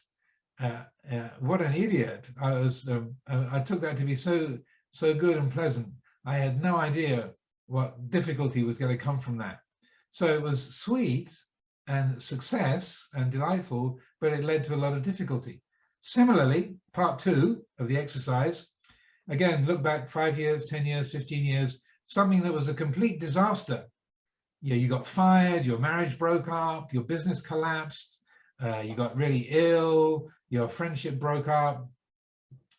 What an idiot! I was. I took that to be so good and pleasant. I had no idea what difficulty was going to come from that. So it was sweet and success and delightful, but it led to a lot of difficulty. Similarly, part 2 of the exercise. Again, look back 5 years, 10 years, 15 years. Something that was a complete disaster. You got fired, your marriage broke up, your business collapsed, you got really ill, your friendship broke up,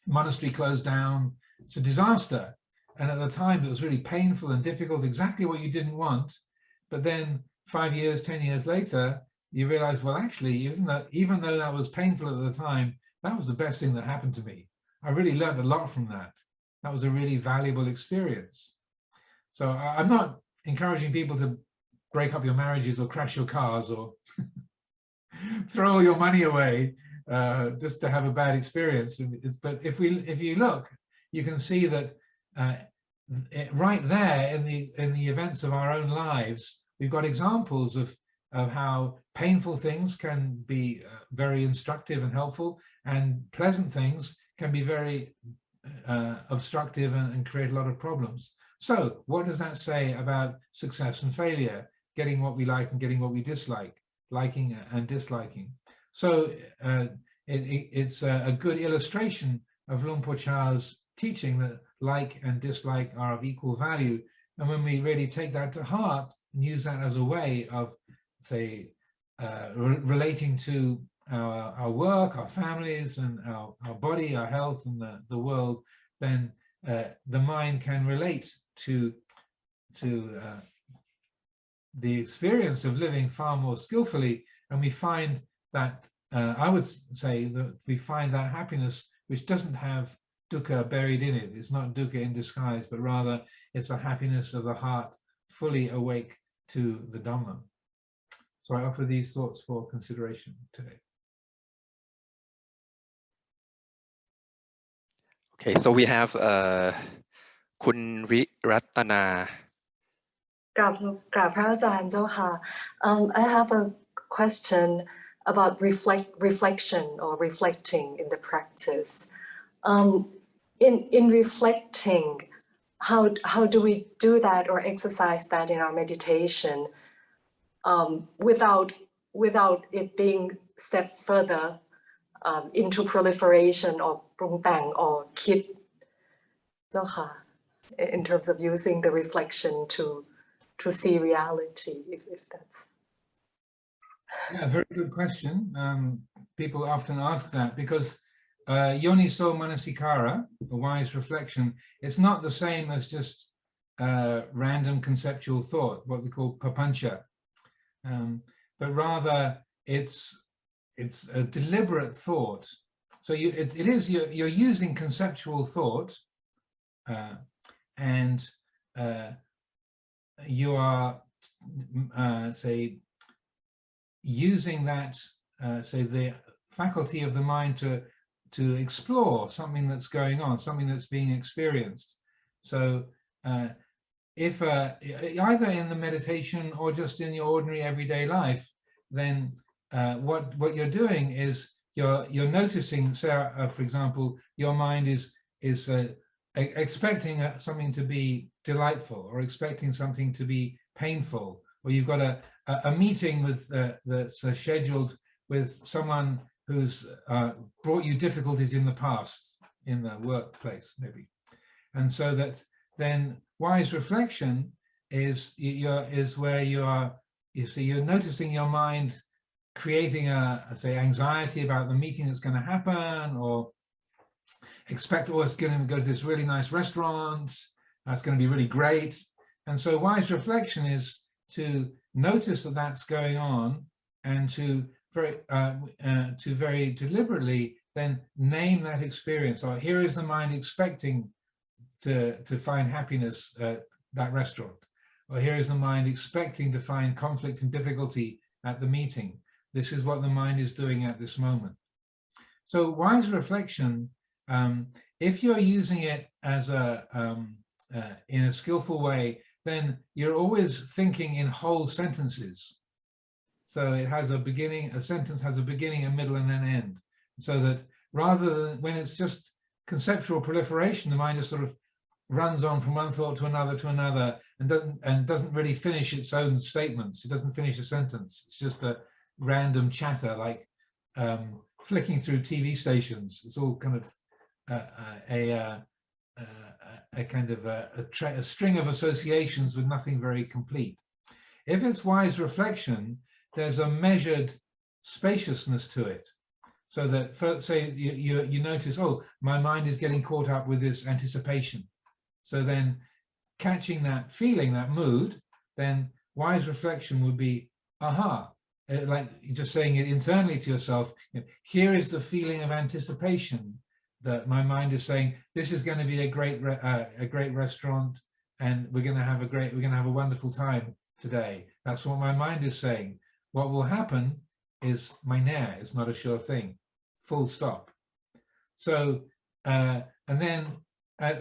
monastery closed down. It's a disaster. And at the time, it was really painful and difficult, exactly what you didn't want. But then 5 years, 10 years later, you realize, well, actually, even though that was painful at the time, that was the best thing that happened to me. I really learned a lot from that. That was a really valuable experience. So I'm not encouraging people to break up your marriages or crash your cars or throw all your money away just to have a bad experience. But if you look, you can see that right there in the events of our own lives, we've got examples of how painful things can be very instructive and helpful, and pleasant things can be very obstructive and create a lot of problems. So what does that say about success and failure, getting what we like and getting what we dislike, liking and disliking? So it's a good illustration of Luang Por Chah's teaching that like and dislike are of equal value. And when we really take that to heart and use that as a way of, say, relating to our work, our families, and our body, our health, and the world, then the mind can relate to the experience of living far more skillfully. And we find that, I would say that we find that happiness which doesn't have dukkha buried in it. It's not dukkha in disguise, but rather it's a happiness of the heart fully awake to the Dhamma. So I offer these thoughts for consideration today. Okay, so we have คุณวิรัตนา กราบพระอาจารย์เจ้าค่ะ I have a question about reflection or reflecting in the practice. In reflecting, how do we do that or exercise that in our meditation without it being step further into proliferation or ปรุงแต่ง or คิดเจ้าค่ะ in terms of using the reflection to see reality, if that's... Yeah, very good question. People often ask that because yoniso manasikara, a wise reflection, it's not the same as just random conceptual thought, what we call papancha, but rather it's a deliberate thought. So you're using conceptual thought, and you are say using that say the faculty of the mind to explore something that's going on, something that's being experienced. So if either in the meditation or just in your ordinary everyday life, then what you're doing is you're noticing, say, for example, your mind is expecting something to be delightful or expecting something to be painful, or you've got a meeting with that's scheduled with someone who's brought you difficulties in the past, in the workplace maybe. And so that then wise reflection is where you're noticing your mind creating say anxiety about the meeting that's going to happen, or expect, oh, it's going to go to this really nice restaurant, it's going to be really great. And so wise reflection is to notice that that's going on, and to very deliberately then name that experience. Or here is the mind expecting to find happiness at that restaurant, or here is the mind expecting to find conflict and difficulty at the meeting. This is what the mind is doing at this moment. So wise reflection, if you're using it as in a skillful way, then you're always thinking in whole sentences. So it has a beginning, a sentence has a beginning, a middle, and an end. So that rather than when it's just conceptual proliferation, the mind just sort of runs on from one thought to another, and doesn't really finish its own statements. It doesn't finish a sentence. It's just a random chatter, like flicking through TV stations. It's all kind of a kind of a string of associations with nothing very complete. If it's wise reflection, there's a measured spaciousness to it. So that, say you notice, oh, my mind is getting caught up with this anticipation. So then catching that feeling, that mood, then wise reflection would be, aha, like just saying it internally to yourself, here is the feeling of anticipation that my mind is saying, this is going to be a great restaurant, and we're going to have a wonderful time today. That's what my mind is saying. What will happen is minor, it's not a sure thing, full stop. So and then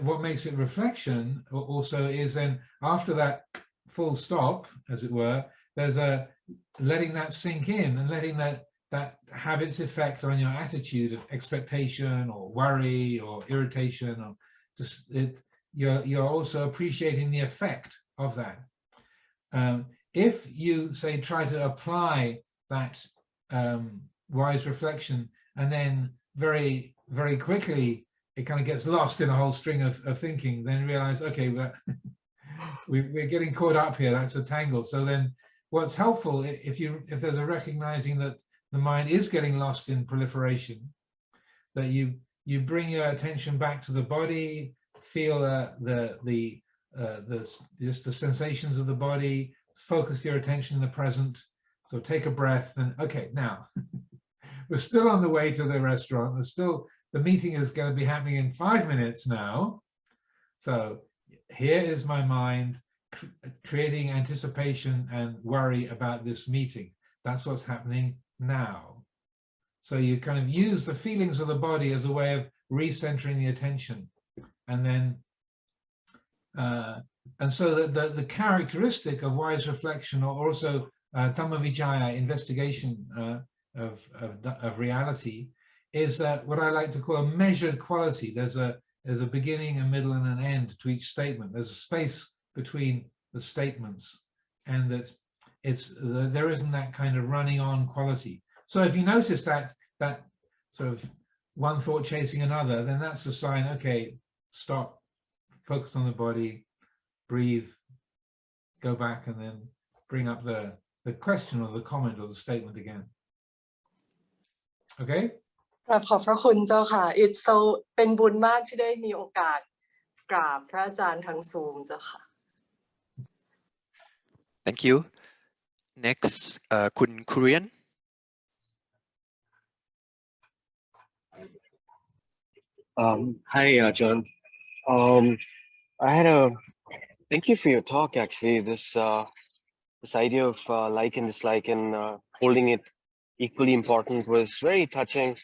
what makes it reflection also is then after that full stop, as it were, there's a letting that sink in and letting that have its effect on your attitude of expectation or worry or irritation, or just you're also appreciating the effect of that. If you say try to apply that wise reflection and then very, very quickly it kind of gets lost in a whole string of thinking, then realize, okay, we're getting caught up here, that's a tangle. So then what's helpful, if there's a recognizing that the mind is getting lost in proliferation, that you bring your attention back to the body, feel just the sensations of the body, focus your attention in the present. So take a breath and okay, now we're still on the way to the restaurant. The meeting is going to be happening in 5 minutes now. So here is my mind creating anticipation and worry about this meeting. That's what's happening now. So you kind of use the feelings of the body as a way of recentering the attention. And then, and so that the characteristic of wise reflection, or also dhamma vijaya, investigation of reality, is that what I like to call a measured quality. There's a beginning, a middle, and an end to each statement. There's a space between the statements, and that there isn't that kind of running on quality. So if you notice that sort of one thought chasing another, then that's a sign, okay, stop, focus on the body, breathe, go back, and then bring up the question or the comment or the statement again. Okay? ขอบพระคุณเจ้าค่ะ It's so เป็นบุญมากที่ได้มีโอกาสกราบพระอาจารย์ทาง Zoom เจ้าค่ะ Thank you. Next, คุณ Korean. Hi, Ajahn. Thank you for your talk. Actually, this idea of like and dislike and holding it equally important was very touching.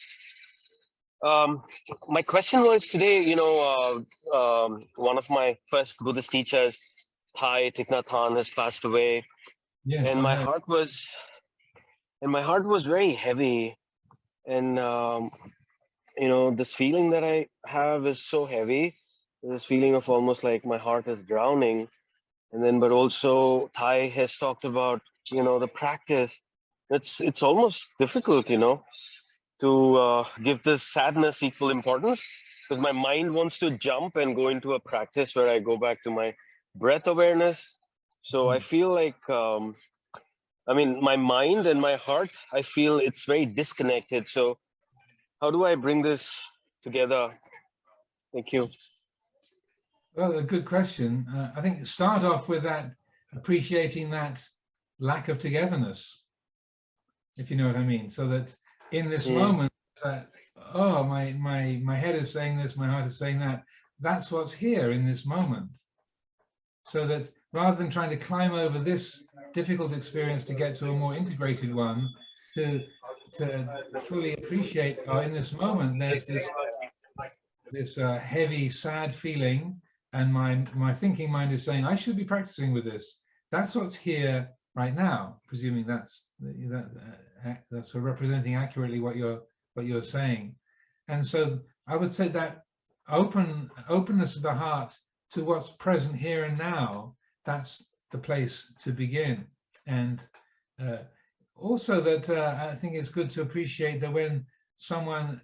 My question was today, one of my first Buddhist teachers, Thai Thich Nhat Hanh, has passed away. Yes, and my heart was very heavy, and this feeling that I have is so heavy, this feeling of almost like my heart is drowning. And then but also Thai has talked about the practice. It's almost difficult to give this sadness equal importance, because my mind wants to jump and go into a practice where I go back to my breath awareness. So I feel like my mind and my heart, I feel it's very disconnected. So how do I bring this together? Thank you. Well, a good question. I think start off with that, appreciating that lack of togetherness, if you know what I mean. So that in this moment, oh, my head is saying this, my heart is saying that. That's what's here in this moment. So that rather than trying to climb over this difficult experience to get to a more integrated one, to fully appreciate, oh, in this moment, there's this heavy, sad feeling, and my thinking mind is saying, I should be practicing with this. That's what's here right now, presuming that's representing accurately what you're saying. And so I would say that openness of the heart to what's present here and now, that's the place to begin. And also that I think it's good to appreciate that when someone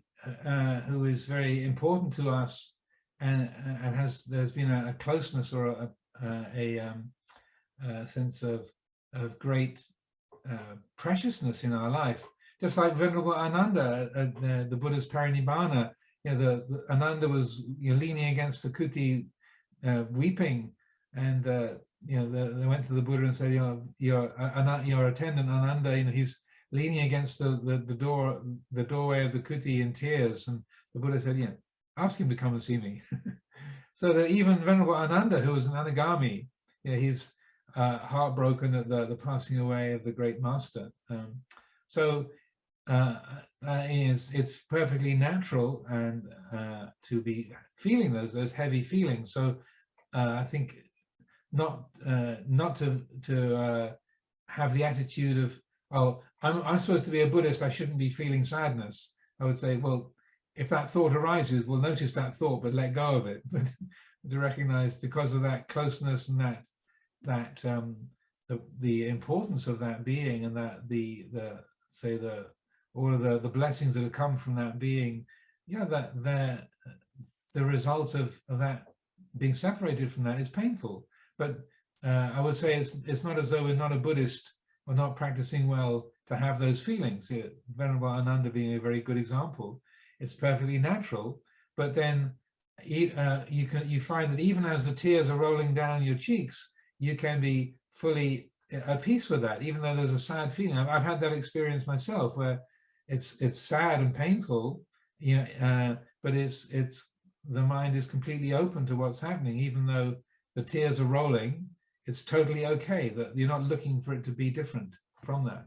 who is very important to us and there's been a closeness or a sense of great preciousness in our life, just like Venerable Ananda at the Buddha's Parinibbana. The Ananda was leaning against the kuti, weeping, and they went to the Buddha and said, your attendant Ananda, he's leaning against the doorway of the kuti in tears. And the Buddha said, ask him to come and see me. So that even Venerable Ananda, who was an anagami, he's heartbroken at the passing away of the great master. So it's perfectly natural and to be feeling those heavy feelings. So I think not to have the attitude of, oh, I'm supposed to be a Buddhist, I shouldn't be feeling sadness. I would say, well, if that thought arises, we'll notice that thought, but let go of it. But to recognize, because of that closeness and that the importance of that being, and that all of the blessings that have come from that being, yeah, that the result of that being separated from that is painful. But I would say it's not as though we're not a Buddhist or not practicing well to have those feelings. Venerable Ananda being a very good example. It's perfectly natural, but then you find that even as the tears are rolling down your cheeks, you can be fully at peace with that, even though there's a sad feeling. I've had that experience myself, where it's sad and painful, but it's the mind is completely open to what's happening, even though the tears are rolling. It's totally okay, that you're not looking for it to be different from that.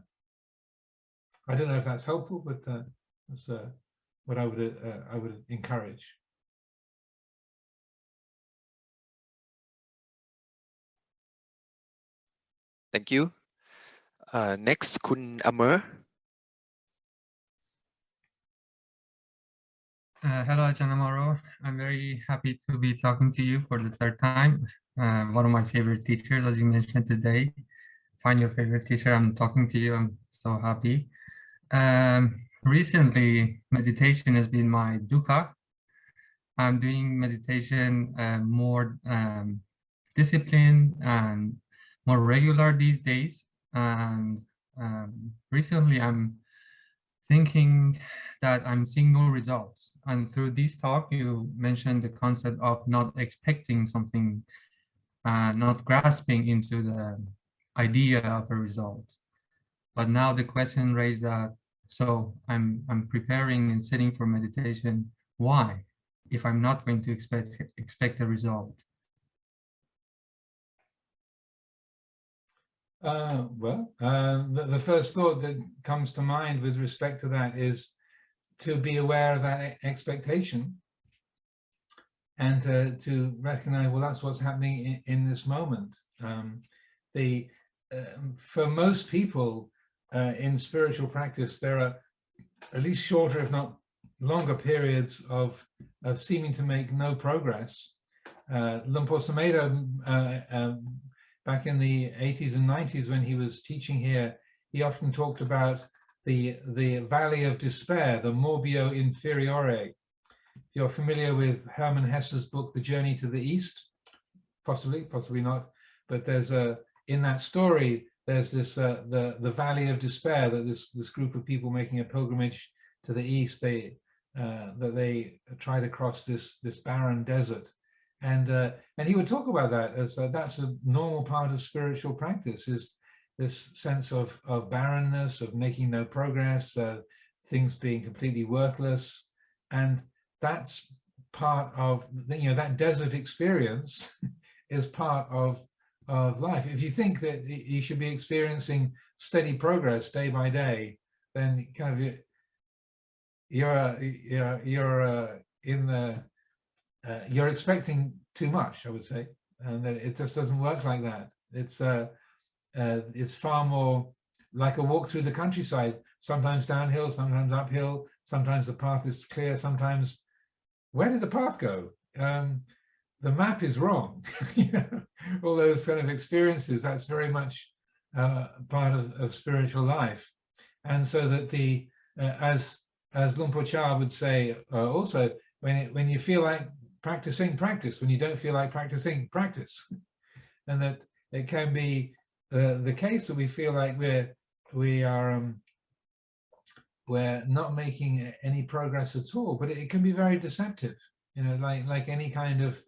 I don't know if that's helpful, but that's what I would encourage. Thank you. Next, Kun Amar. Hello, Ajahn Amaro. I'm very happy to be talking to you for the third time. One of my favorite teachers, as you mentioned today. Find your favorite teacher. I'm talking to you. I'm so happy. Recently, meditation has been my dukkha. I'm doing meditation more disciplined and more regular these days. And recently, I'm thinking that I'm seeing no results. And through this talk, you mentioned the concept of not expecting something, not grasping into the idea of a result. But now the question raised that, so I'm preparing and sitting for meditation. Why, if I'm not going to expect a result? The first thought that comes to mind with respect to that is to be aware of that expectation, and to recognize, well, that's what's happening in this moment. For most people in spiritual practice, there are at least shorter, if not longer, periods of seeming to make no progress. Lumpur Sumedho, back in the 80s and 90s, when he was teaching here, he often talked about the valley of despair, the morbio inferiore. If you're familiar with Hermann Hesse's book, The Journey to the East, possibly not, but there's in that story, there's this the valley of despair, that this group of people making a pilgrimage to the east, that they try to cross this barren desert. And he would talk about that as that's a normal part of spiritual practice, is this sense of barrenness, of making no progress, things being completely worthless. And that's part of, that desert experience is part of life. If you think that you should be experiencing steady progress day by day, then kind of you're expecting too much, I would say, and that it just doesn't work like that. It's far more like a walk through the countryside, sometimes downhill, sometimes uphill, sometimes the path is clear, sometimes where did the path go? The map is wrong. All those kind of experiences, that's very much part of spiritual life. And so that as Lumpur Cha would say also, when you feel like practicing, practice. When you don't feel like practicing, practice. And that it can be the case that we feel like we're not making any progress at all, but it can be very deceptive. Like any kind of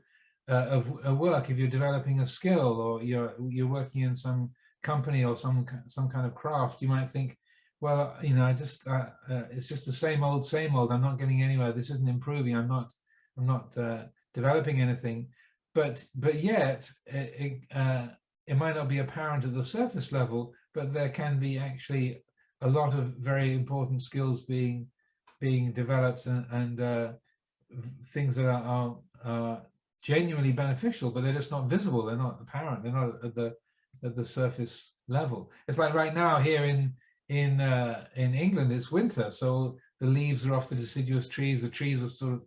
work. If you're developing a skill, or you're working in some company or some kind of craft, you might think, well, it's just the same old. I'm not getting anywhere. This isn't improving. I'm not developing anything. But yet it might not be apparent at the surface level, but there can be actually a lot of very important skills being being developed and things that are genuinely beneficial, but they're just not visible. They're not apparent. They're not at the surface level. It's like right now here in England, it's winter, so the leaves are off the deciduous trees. The trees are sort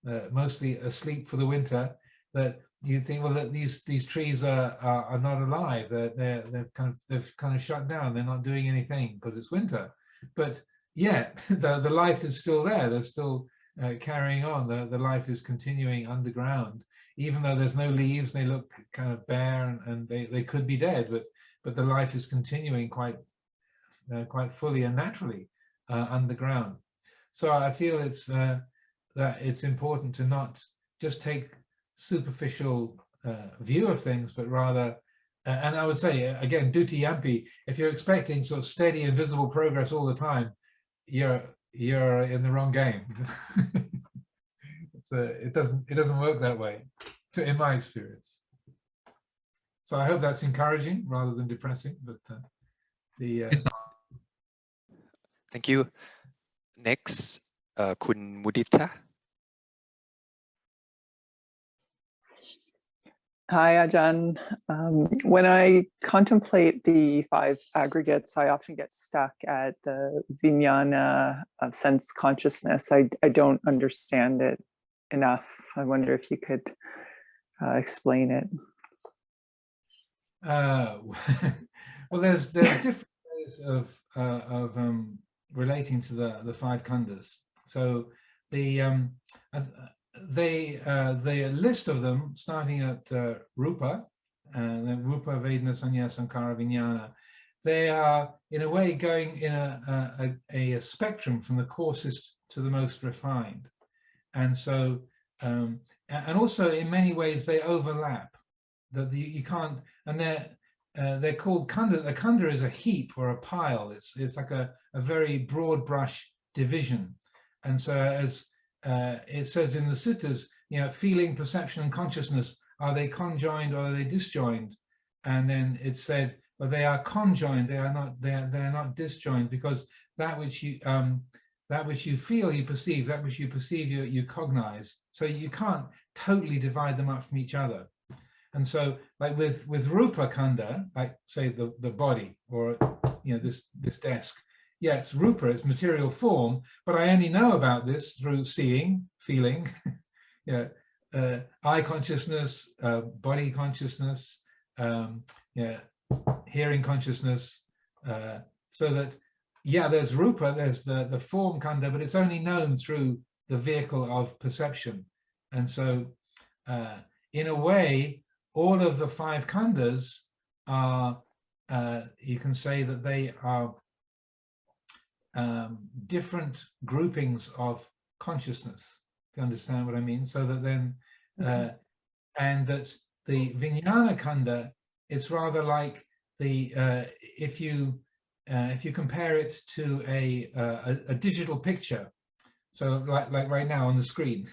of mostly asleep for the winter. That you think, well, that these trees are not alive. They've kind of shut down. They're not doing anything because it's winter. But yeah, the life is still there. They're still carrying on. The life is continuing underground, even though there's no leaves. They look kind of bare and they could be dead, but the life is continuing quite fully and naturally underground. So I feel that it's important to not just take superficial view of things, but rather, and I would say again, duti yampi, if you're expecting sort of steady and visible progress all the time, you're in the wrong game. It doesn't work that way, in my experience. So I hope that's encouraging rather than depressing. But Thank you. Next, Kun Mudita. Hi, Ajahn. When I contemplate the 5 aggregates, I often get stuck at the vijnana of sense consciousness. I don't understand it enough. I wonder if you could explain it. Well, there's different ways of relating to the 5 khandhas. So the list of them, starting at rupa, and then rupa, vedana, sanya, sankara, vijnana, they are in a way going in a spectrum from the coarsest to the most refined, and so and also in many ways they overlap. That you can't, and they're called khandhas. A khandha is a heap or a pile. It's like a very broad brush division, and so as it says in the suttas, feeling, perception, and consciousness, are they conjoined or are they disjoined? And then it said, well, they are conjoined. They are not disjoined, because that which you feel, you perceive. That which you perceive, you cognize. So you can't totally divide them up from each other. And so, like with rupa khandha, like say the body, or this desk. Yeah, it's rupa, it's material form, but I only know about this through seeing, feeling, eye consciousness, body consciousness, hearing consciousness. So that, there's rupa, there's the form khandha, but it's only known through the vehicle of perception. And so, in a way, all of the 5 khandhas are, you can say that they are different groupings of consciousness, if you understand what I mean. So that then, and that the vijnana khandha, it's rather like the if you compare it to a digital picture. So like right now on the screen.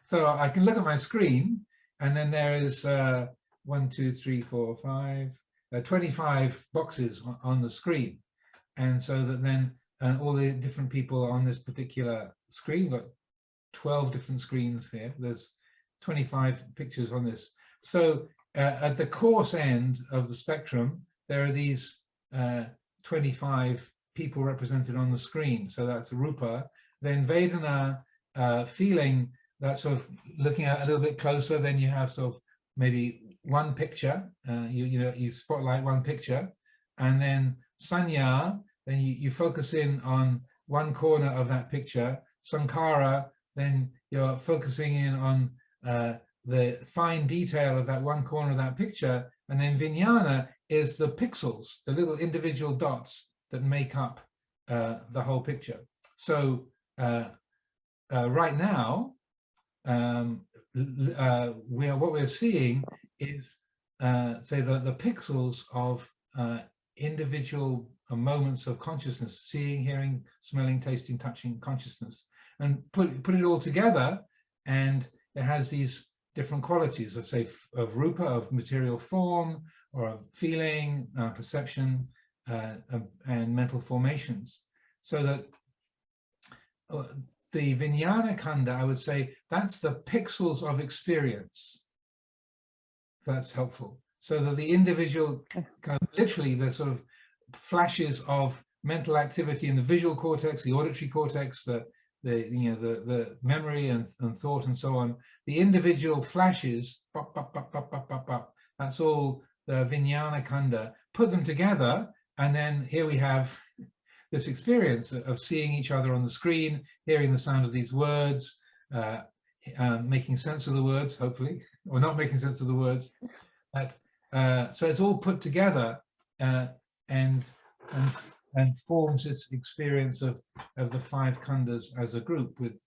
So I can look at my screen, and then there is 1, 2, 3, 4, 5, 25 boxes on the screen, and so that then all the different people on this particular screen, we've got 12 different screens here. There's 25 pictures on this. So at the coarse end of the spectrum, there are these 25 people represented on the screen. So that's rupa. Then vedana, feeling, that's sort of looking at a little bit closer. Then you have sort of maybe one picture. You spotlight one picture, and then sanya. Then you focus in on one corner of that picture. Sankara, then you're focusing in on the fine detail of that one corner of that picture. And then vijnana is the pixels, the little individual dots that make up the whole picture. So right now, what we're seeing is, say, the pixels of individual moments of consciousness, seeing, hearing, smelling, tasting, touching, consciousness, and put it all together, and it has these different qualities of, say, of rupa, of material form, or of feeling, perception, and mental formations. So that the Vijnana Khanda, I would say that's the pixels of experience. If that's helpful. So that the individual, kind of literally the sort of flashes of mental activity in the visual cortex, the auditory cortex, the memory and thought and so on, the individual flashes, pop, pop, pop, pop, pop, pop, pop, that's all the Vijnana Khanda. Put them together, and then here we have this experience of seeing each other on the screen, hearing the sound of these words, making sense of the words, hopefully, or not making sense of the words. So it's all put together and forms this experience of the 5 khandas as a group with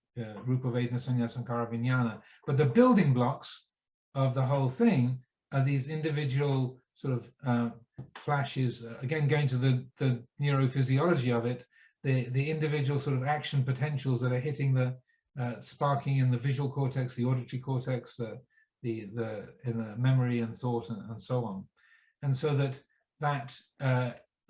Rupa, Vedana, Sanya, Sankara, Vijnana. But the building blocks of the whole thing are these individual sort of flashes, again going to the neurophysiology of it, the individual sort of action potentials that are hitting the sparking in the visual cortex, the auditory cortex, in the memory and thought and so on. And so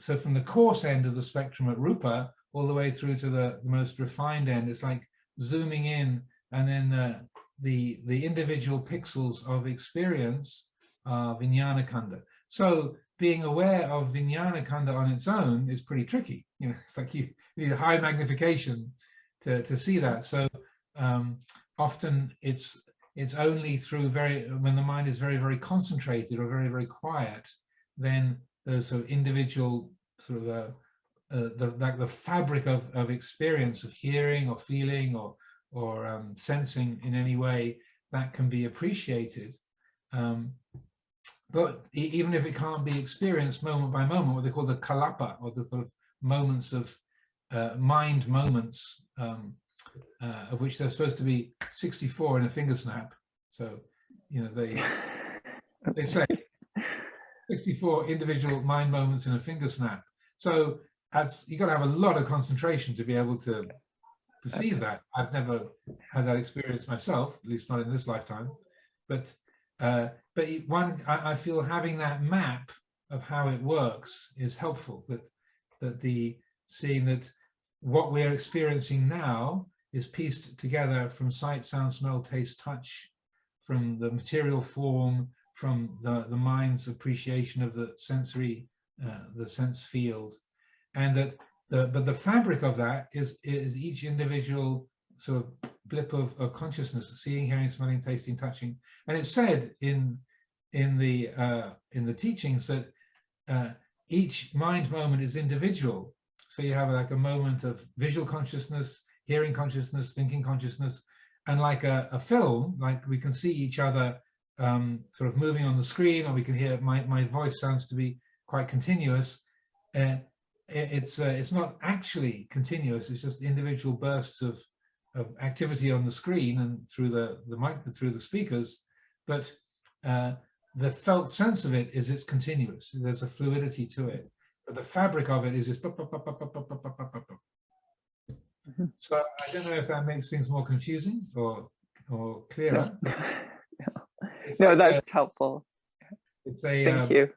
so from the coarse end of the spectrum at Rupa all the way through to the most refined end, it's like zooming in, and then the individual pixels of experience are Vijnana Khanda. So being aware of Vijnana Khanda on its own is pretty tricky. You know, it's like you need a high magnification to see that. So often it's only through when the mind is very, very concentrated or very, very quiet, then those sort of individual sort of the fabric of experience of hearing or feeling or sensing in any way that can be appreciated. But even if it can't be experienced moment by moment, what they call the kalapa, or the sort of moments of mind moments, of which there's supposed to be 64 in a finger snap. So, you know, they say 64 individual mind moments in a finger snap. So you've got to have a lot of concentration to be able to perceive that. I've never had that experience myself, at least not in this lifetime. But I feel having that map of how it works is helpful. That seeing that what we're experiencing now is pieced together from sight, sound, smell, taste, touch, from the material form, from the mind's appreciation of the sensory, the sense field, and that the fabric of that is each individual sort of blip of consciousness, seeing, hearing, smelling, tasting, touching. And it's said in the teachings that each mind moment is individual. So you have like a moment of visual consciousness, hearing consciousness, thinking consciousness, and like a film, like we can see each other sort of moving on the screen, or we can hear my voice sounds to be quite continuous. It's not actually continuous. It's just individual bursts of activity on the screen and through the mic, through the speakers. But the felt sense of it is it's continuous. There's a fluidity to it, but the fabric of it is just. So I don't know if that makes things more confusing or clearer. No, that's helpful. It's Thank you.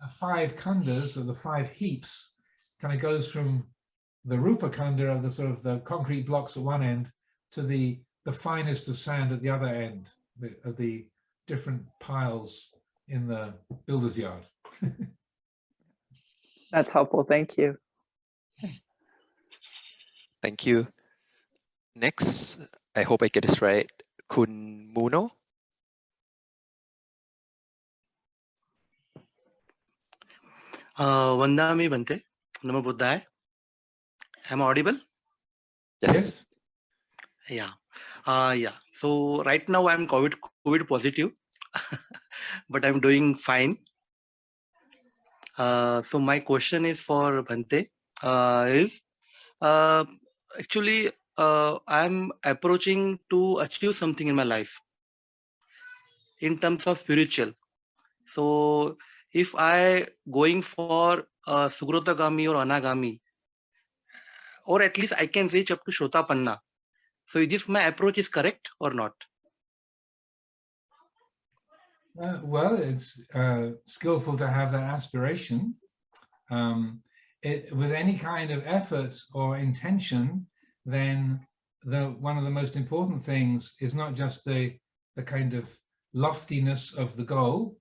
The 5 khandas, or the 5 heaps, kind of goes from the Rupa Khanda of the sort of the concrete blocks at one end to the finest of sand at the other end, of the different piles in the builder's yard. That's helpful. Thank you. Thank you. Next, I hope I get this right. Kun Muno. Vandami Bante, Namo Buddhaya. Am I audible? Yes. Yeah. Yeah. So right now I'm COVID positive, but I'm doing fine. So my question is for Bhante. Actually, I'm approaching to achieve something in my life in terms of spiritual. So if I going for Sugratagami or Anagami, or at least I can reach up to Shrotapanna. So is this my approach is correct or not? Well, it's skillful to have that aspiration. With any kind of effort or intention, then one of the most important things is not just the kind of loftiness of the goal,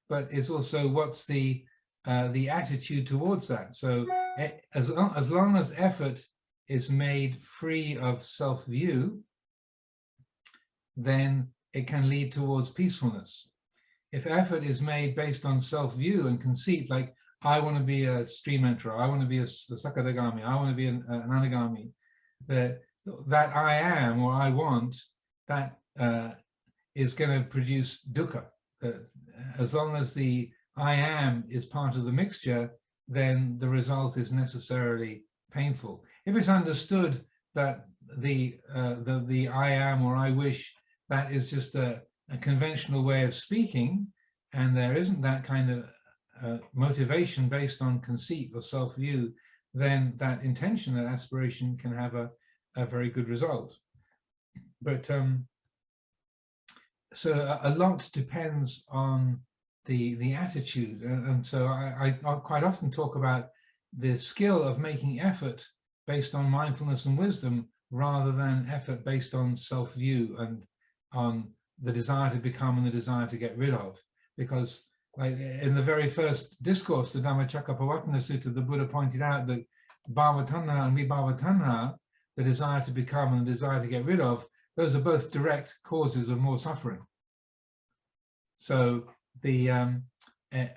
but it's also what's the attitude towards that. So as long as effort is made free of self-view, then it can lead towards peacefulness. If effort is made based on self-view and conceit, like I want to be a stream enterer, I want to be a sakadagami, I want to be an anagami, that I am or I want, that is going to produce dukkha. As long as the I am is part of the mixture, then the result is necessarily painful. If it's understood that the I am or I wish, that is just a conventional way of speaking, and there isn't that kind of motivation based on conceit or self-view, then that intention, that aspiration can have a very good result. But so a lot depends on the attitude, and so I quite often talk about the skill of making effort based on mindfulness and wisdom rather than effort based on self-view and on the desire to become and the desire to get rid of. Because like in the very first discourse, the Dhammacakkappavattana Sutta, the Buddha pointed out that bhavatanha and vibhavatanha, the desire to become and the desire to get rid of, those are both direct causes of more suffering. So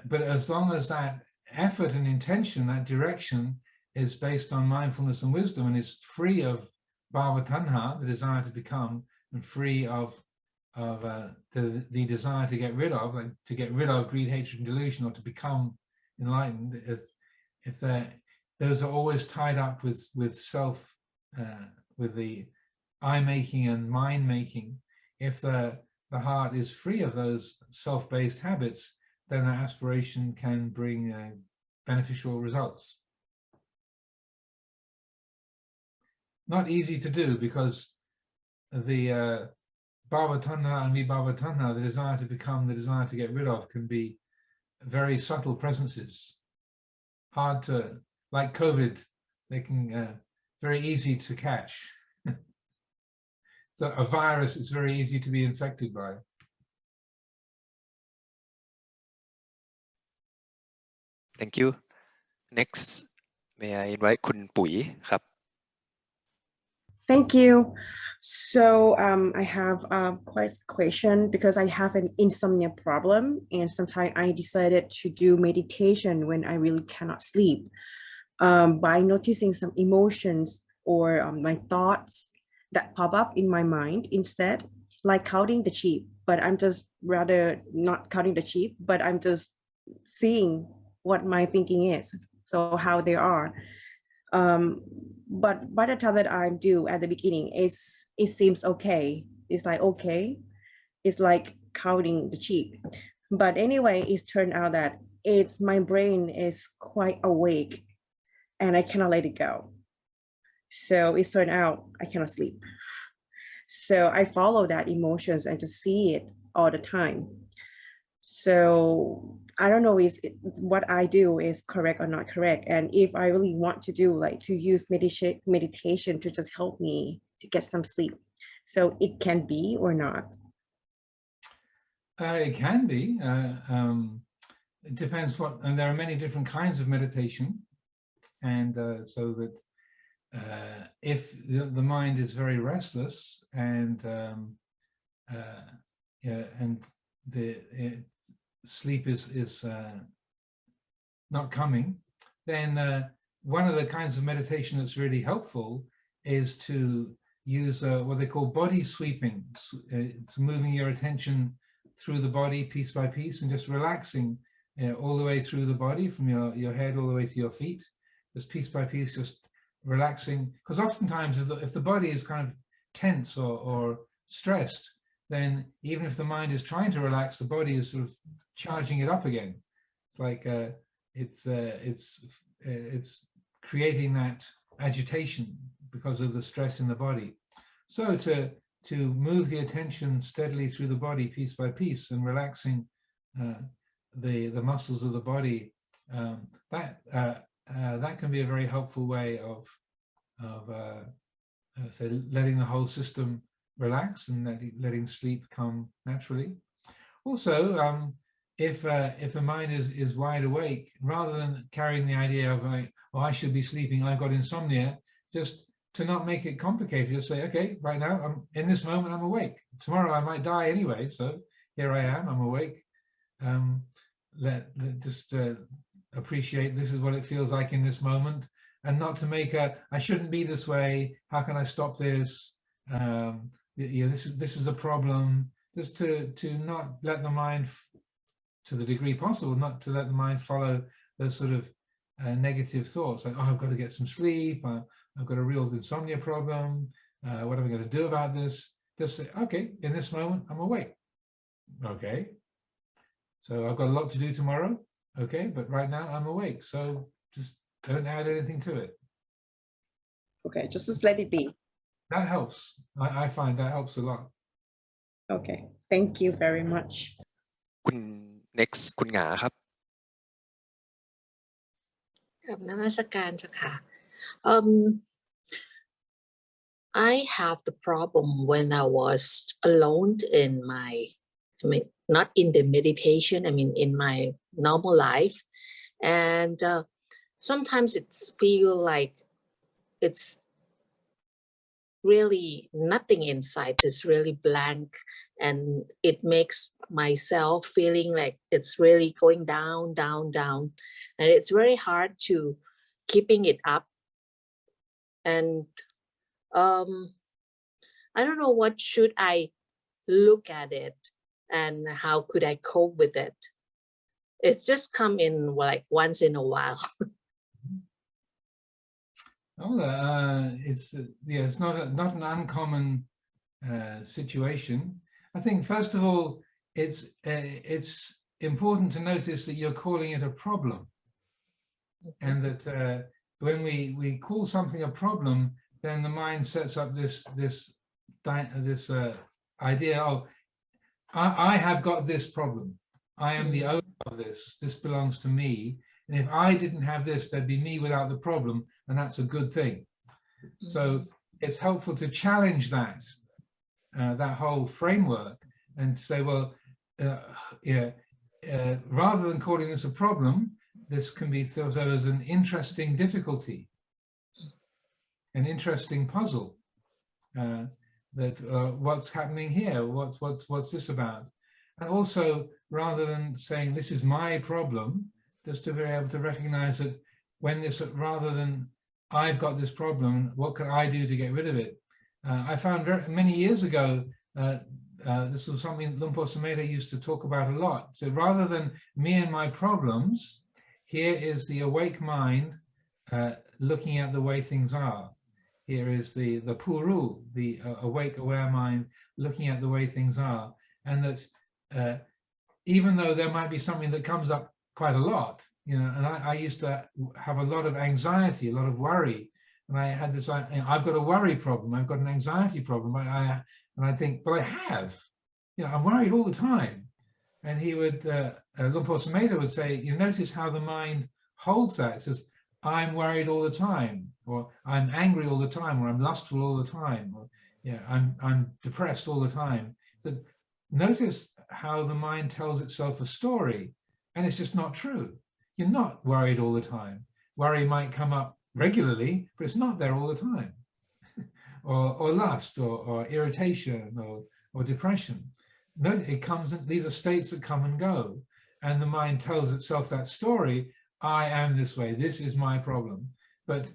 but as long as that effort and intention, that direction, is based on mindfulness and wisdom and is free of bhavatanha, the desire to become, and free of the desire to get rid of, like to get rid of greed, hatred, and delusion, or to become enlightened, if those are always tied up with self, with the I making and mind making. If the heart is free of those self-based habits, then that aspiration can bring beneficial results. Not easy to do, because the bhavatanha and vibhavatanha, the desire to become, the desire to get rid of, can be very subtle presences. Hard to, like COVID, they can very easy to catch. So a virus is very easy to be infected by. Thank you. Next, may I invite Kun Pui ครับ Thank you. So I have a question because I have an insomnia problem, and sometimes I decided to do meditation when I really cannot sleep by noticing some emotions or my thoughts that pop up in my mind instead, like counting the sheep, but I'm just rather not counting the sheep, but I'm just seeing what my thinking is, so how they are. But by the time that I do at the beginning, it seems okay. It's like, okay, it's like counting the sheep. But anyway, it's turned out that my brain is quite awake and I cannot let it go. So it turned out I cannot sleep. So I follow that emotions and just see it all the time. So I don't know what I do is correct or not correct. And if I really want to do, like, to use meditation to just help me to get some sleep. So it can be or not. It can be. It depends and there are many different kinds of meditation. And so that if the mind is very restless and sleep is not coming, then one of the kinds of meditation that's really helpful is to use what they call body sweeping. It's moving your attention through the body piece by piece and just relaxing all the way through the body, from your head all the way to your feet, just piece by piece, just relaxing. Because oftentimes if the body is kind of tense or stressed, then even if the mind is trying to relax, the body is sort of charging it up again. It's like it's creating that agitation because of the stress in the body. So to move the attention steadily through the body piece by piece and relaxing the muscles of the body, that can be a very helpful way of so letting the whole system relax and letting sleep come naturally. Also, if the mind is wide awake, rather than carrying the idea of like, oh, I should be sleeping, I've got insomnia, just to not make it complicated, just say, okay, right now, I'm in this moment, I'm awake. Tomorrow I might die anyway, so here I am, I'm awake. Just appreciate this is what it feels like in this moment, and not to make I shouldn't be this way, how can I stop this? This is a problem. Just to not let the mind, to the degree possible, not to let the mind follow those sort of negative thoughts, like, oh, I've got to get some sleep, I've got a real insomnia problem, what am I going to do about this? Just say, okay, in this moment, I'm awake. Okay, so I've got a lot to do tomorrow. Okay, but right now I'm awake, so just don't add anything to it. Okay, just let it be. That helps. I find that helps a lot. Okay, thank you very much. คุณ next คุณหงาครับ กับนมัสการเจ้าค่ะ I have the problem when I was alone in my, not in the meditation, in my normal life. And sometimes it's feel like it's really nothing inside, it's really blank. And it makes myself feeling like it's really going down, down, down. And it's very hard to keeping it up. And I don't know what should I look at it and how could I cope with it. It's just come in like once in a while. It's not an uncommon situation. I think first of all, it's important to notice that you're calling it a problem, and that when we call something a problem, then the mind sets up this idea of I have got this problem. I am the owner of this. This belongs to me. And if I didn't have this, there'd be me without the problem, and that's a good thing. So it's helpful to challenge that whole framework and say, well, rather than calling this a problem, this can be thought of as an interesting difficulty, an interesting puzzle. That what's happening here? What's this about? And also, rather than saying this is my problem, just to be able to recognize that when this, rather than I've got this problem, what can I do to get rid of it? I found many years ago, this was something Luang Por Sumedho used to talk about a lot. So rather than me and my problems, here is the awake mind looking at the way things are. Here is the puru, the awake, aware mind looking at the way things are. And that even though there might be something that comes up quite a lot, and I used to have a lot of anxiety, a lot of worry, and I had this, I've got a worry problem, I've got an anxiety problem, and I think, but I have, I'm worried all the time. And he would, Luang Por Sumedho would say, you notice how the mind holds that. It says, I'm worried all the time, or I'm angry all the time, or I'm lustful all the time, or I'm depressed all the time. So notice how the mind tells itself a story, and it's just not true. You're not worried all the time. Worry might come up regularly, but it's not there all the time. or lust, or irritation, or depression. It comes, these are states that come and go, and the mind tells itself that story. I am this way, this is my problem. But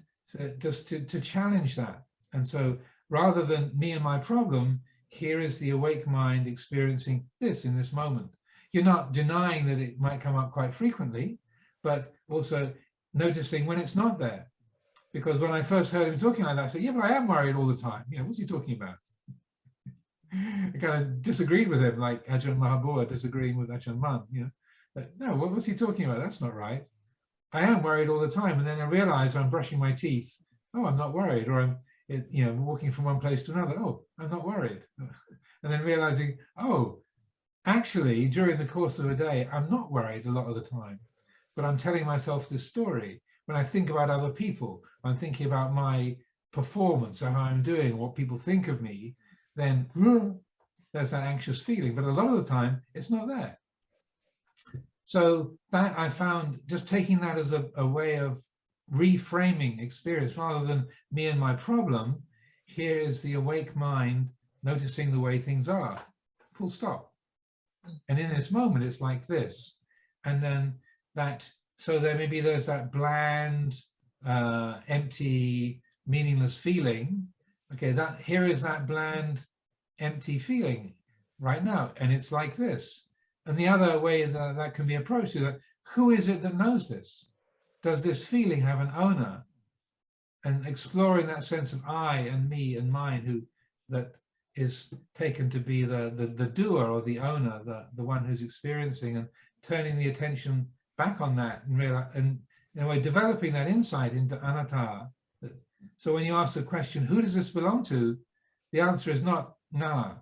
just to challenge that. And so rather than me and my problem, here is the awake mind experiencing this in this moment. You're not denying that it might come up quite frequently, but also noticing when it's not there. Because when I first heard him talking like that, I said, yeah, but I am worried all the time. What's he talking about? I kind of disagreed with him, like Ajahn Amaro disagreeing with Ajahn Man. But no, what's he talking about? That's not right. I am worried all the time. And then I realize I'm brushing my teeth. Oh, I'm not worried. Or I'm walking from one place to another. Oh, I'm not worried. And then realizing, oh, actually, during the course of a day, I'm not worried a lot of the time. But I'm telling myself this story. When I think about other people, I'm thinking about my performance or how I'm doing, what people think of me, then there's that anxious feeling. But a lot of the time, it's not there. So that I found, just taking that as a way of reframing experience, rather than me and my problem, here is the awake mind noticing the way things are, full stop. And in this moment, it's like this. And then that, so there maybe there's that bland, empty, meaningless feeling. Okay, that here is that bland, empty feeling right now. And it's like this. And the other way that, that can be approached is that, who is it that knows this? Does this feeling have an owner? And exploring that sense of I and me and mine, that is taken to be the doer or the owner, the one who's experiencing, and turning the attention back on that, and in a way developing that insight into anatta. So when you ask the question, who does this belong to? The answer is not nah.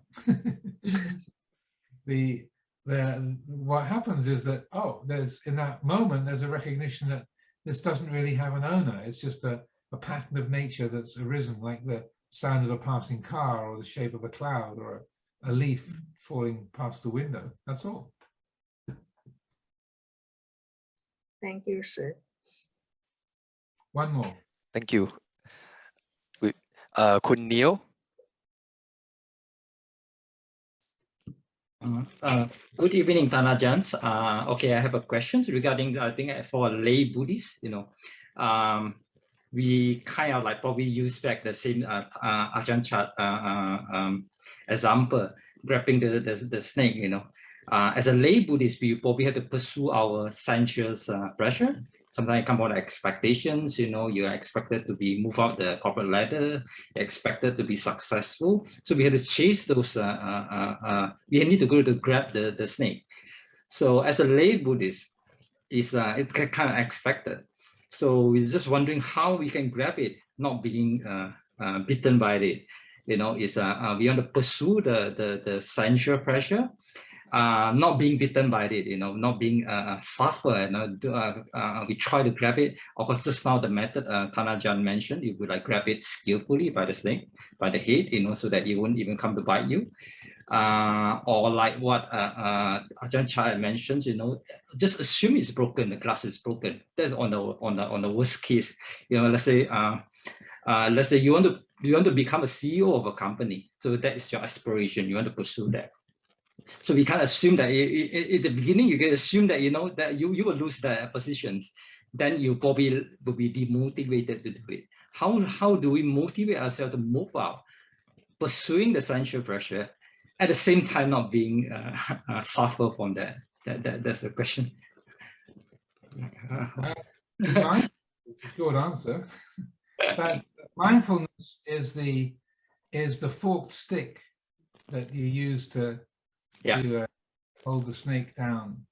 What happens is that, oh, there's, in that moment, there's a recognition that this doesn't really have an owner. It's just a pattern of nature that's arisen, like the sound of a passing car or the shape of a cloud or a leaf falling past the window. That's all. Thank you, sir. One more. Thank you. Kun Neil. Good evening, Tanajans. Okay, I have a question regarding, I think for lay Buddhists, we kind of like probably use back the same Ajahn Chah example, grabbing the snake, As a lay Buddhist, we probably have to pursue our sensuous pressure. Sometimes it comes out expectations, you're expected to be move up the corporate ladder, you're expected to be successful. So we have to chase those, we need to go to grab the snake. So as a lay Buddhist, it's kind of expected. So we're just wondering how we can grab it, not being bitten by it. We want to pursue the sensual pressure, not being bitten by it, not being suffer. We try to grab it. Of course, just now the method Tanajan mentioned, you would like grab it skillfully by the snake, by the head, so that it won't even come to bite you. Or like what Ajahn Chah mentioned, just assume it's broken, the glass is broken. That's on the worst case. Let's say you want to become a CEO of a company, so that is your aspiration. You want to pursue that. So we can't assume that at the beginning you can assume that that you will lose the positions. Then you probably will be demotivated to do it. How do we motivate ourselves to move out, pursuing the sensual pressure, at the same time not being suffer from that? That's the question. Short answer. But mindfulness is the forked stick that you use to hold the snake down,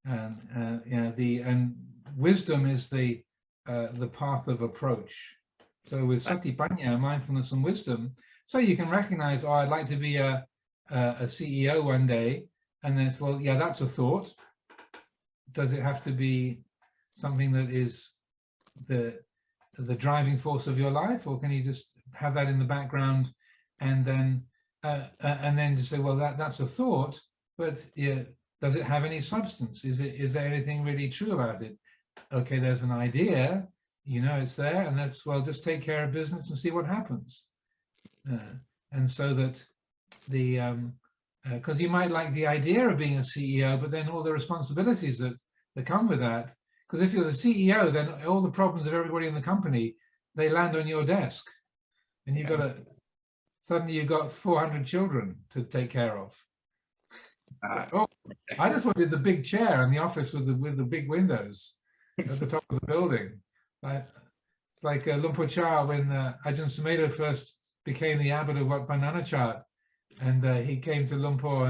and and wisdom is the path of approach. So with satipanya, mindfulness and wisdom, so you can recognize, oh, I'd like to be a CEO one day, and then it's, well, yeah, that's a thought. Does it have to be something that is the driving force of your life, or can you just have that in the background, and then to say, well, that's a thought, but does it have any substance? Is there anything really true about it? Okay, there's an idea, it's there, and that's, well, just take care of business and see what happens. And so that because you might like the idea of being a CEO, but then all the responsibilities that come with that. Because if you're the CEO, then all the problems of everybody in the company, they land on your desk, and you've got suddenly you've got 400 children to take care of. Oh, I just wanted the big chair in the office with the big windows at the top of the building. Like Luang Por Chah, when Ajahn Sumedho first became the abbot of Wat Bananachat, and he came to Luang Por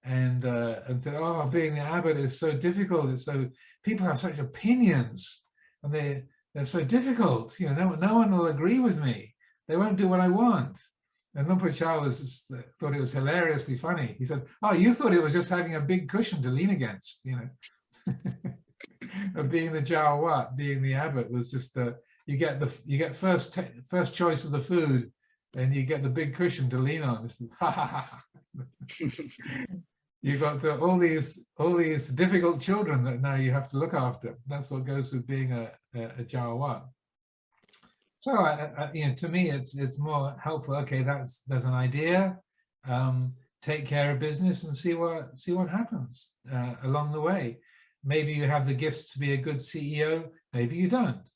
and said, oh, being the abbot is so difficult. It's so, people have such opinions, and they're so difficult. No one will agree with me. They won't do what I want. And Luang Por Chah thought it was hilariously funny. He said, oh, you thought it was just having a big cushion to lean against, Of being the Jawa Wat, being the abbot was just, you get first choice of the food, and you get the big cushion to lean on. This is, ha ha ha. You've got all these difficult children that now you have to look after. That's what goes with being a Jawa. So to me, it's more helpful. Okay, there's an idea. Take care of business and see what happens along the way. Maybe you have the gifts to be a good CEO. Maybe you don't.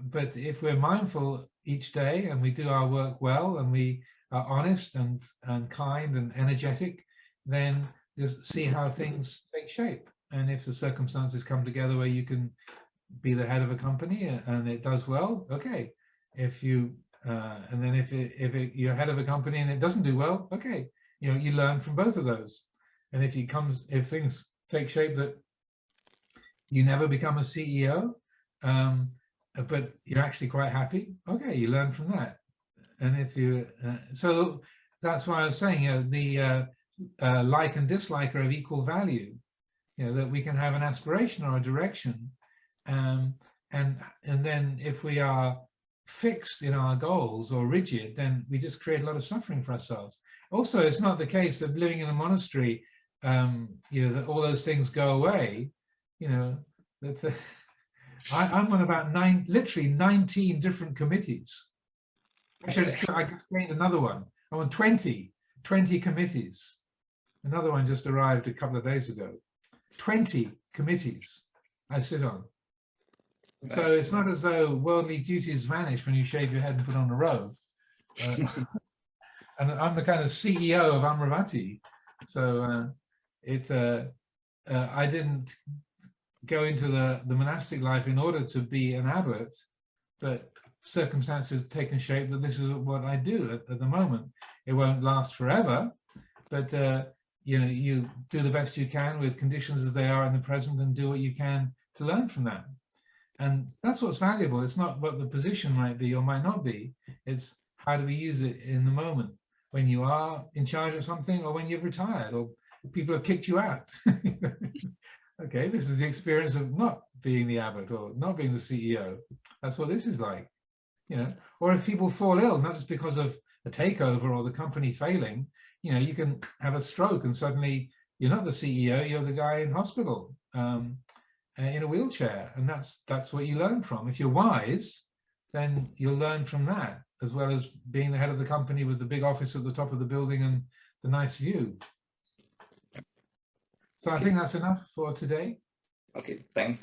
But if we're mindful each day and we do our work well and we are honest and kind and energetic, then just see how things take shape. And if the circumstances come together where you can be the head of a company and it does well, okay. If you and then if you're head of a company and it doesn't do well, okay. You learn from both of those. And if things take shape that you never become a CEO, but you're actually quite happy, okay, you learn from that. And if you so that's why I was saying the like and dislike are of equal value. That we can have an aspiration or a direction, and then if we are fixed in our goals or rigid, then we just create a lot of suffering for ourselves. Also, it's not the case that living in a monastery, that all those things go away. That I'm on about literally 19 different committees. Actually, I just gained another one. I'm on 20 committees. Another one just arrived a couple of days ago. 20 committees I sit on. So it's not as though worldly duties vanish when you shave your head and put on a robe. And I'm the kind of CEO of Amravati. So I didn't go into the monastic life in order to be an abbot, but circumstances have taken shape that this is what I do at the moment. It won't last forever, but you do the best you can with conditions as they are in the present and do what you can to learn from that. And that's what's valuable. It's not what the position might be or might not be. It's how do we use it in the moment when you are in charge of something or when you've retired or people have kicked you out. Okay, this is the experience of not being the abbot or not being the CEO. That's what this is like. Or if people fall ill, not just because of a takeover or the company failing, you can have a stroke and suddenly you're not the CEO, you're the guy in hospital in a wheelchair, and that's what you learn from. If you're wise, then you'll learn from that, as well as being the head of the company with the big office at the top of the building and the nice view. So I think that's enough for today. Okay, thanks.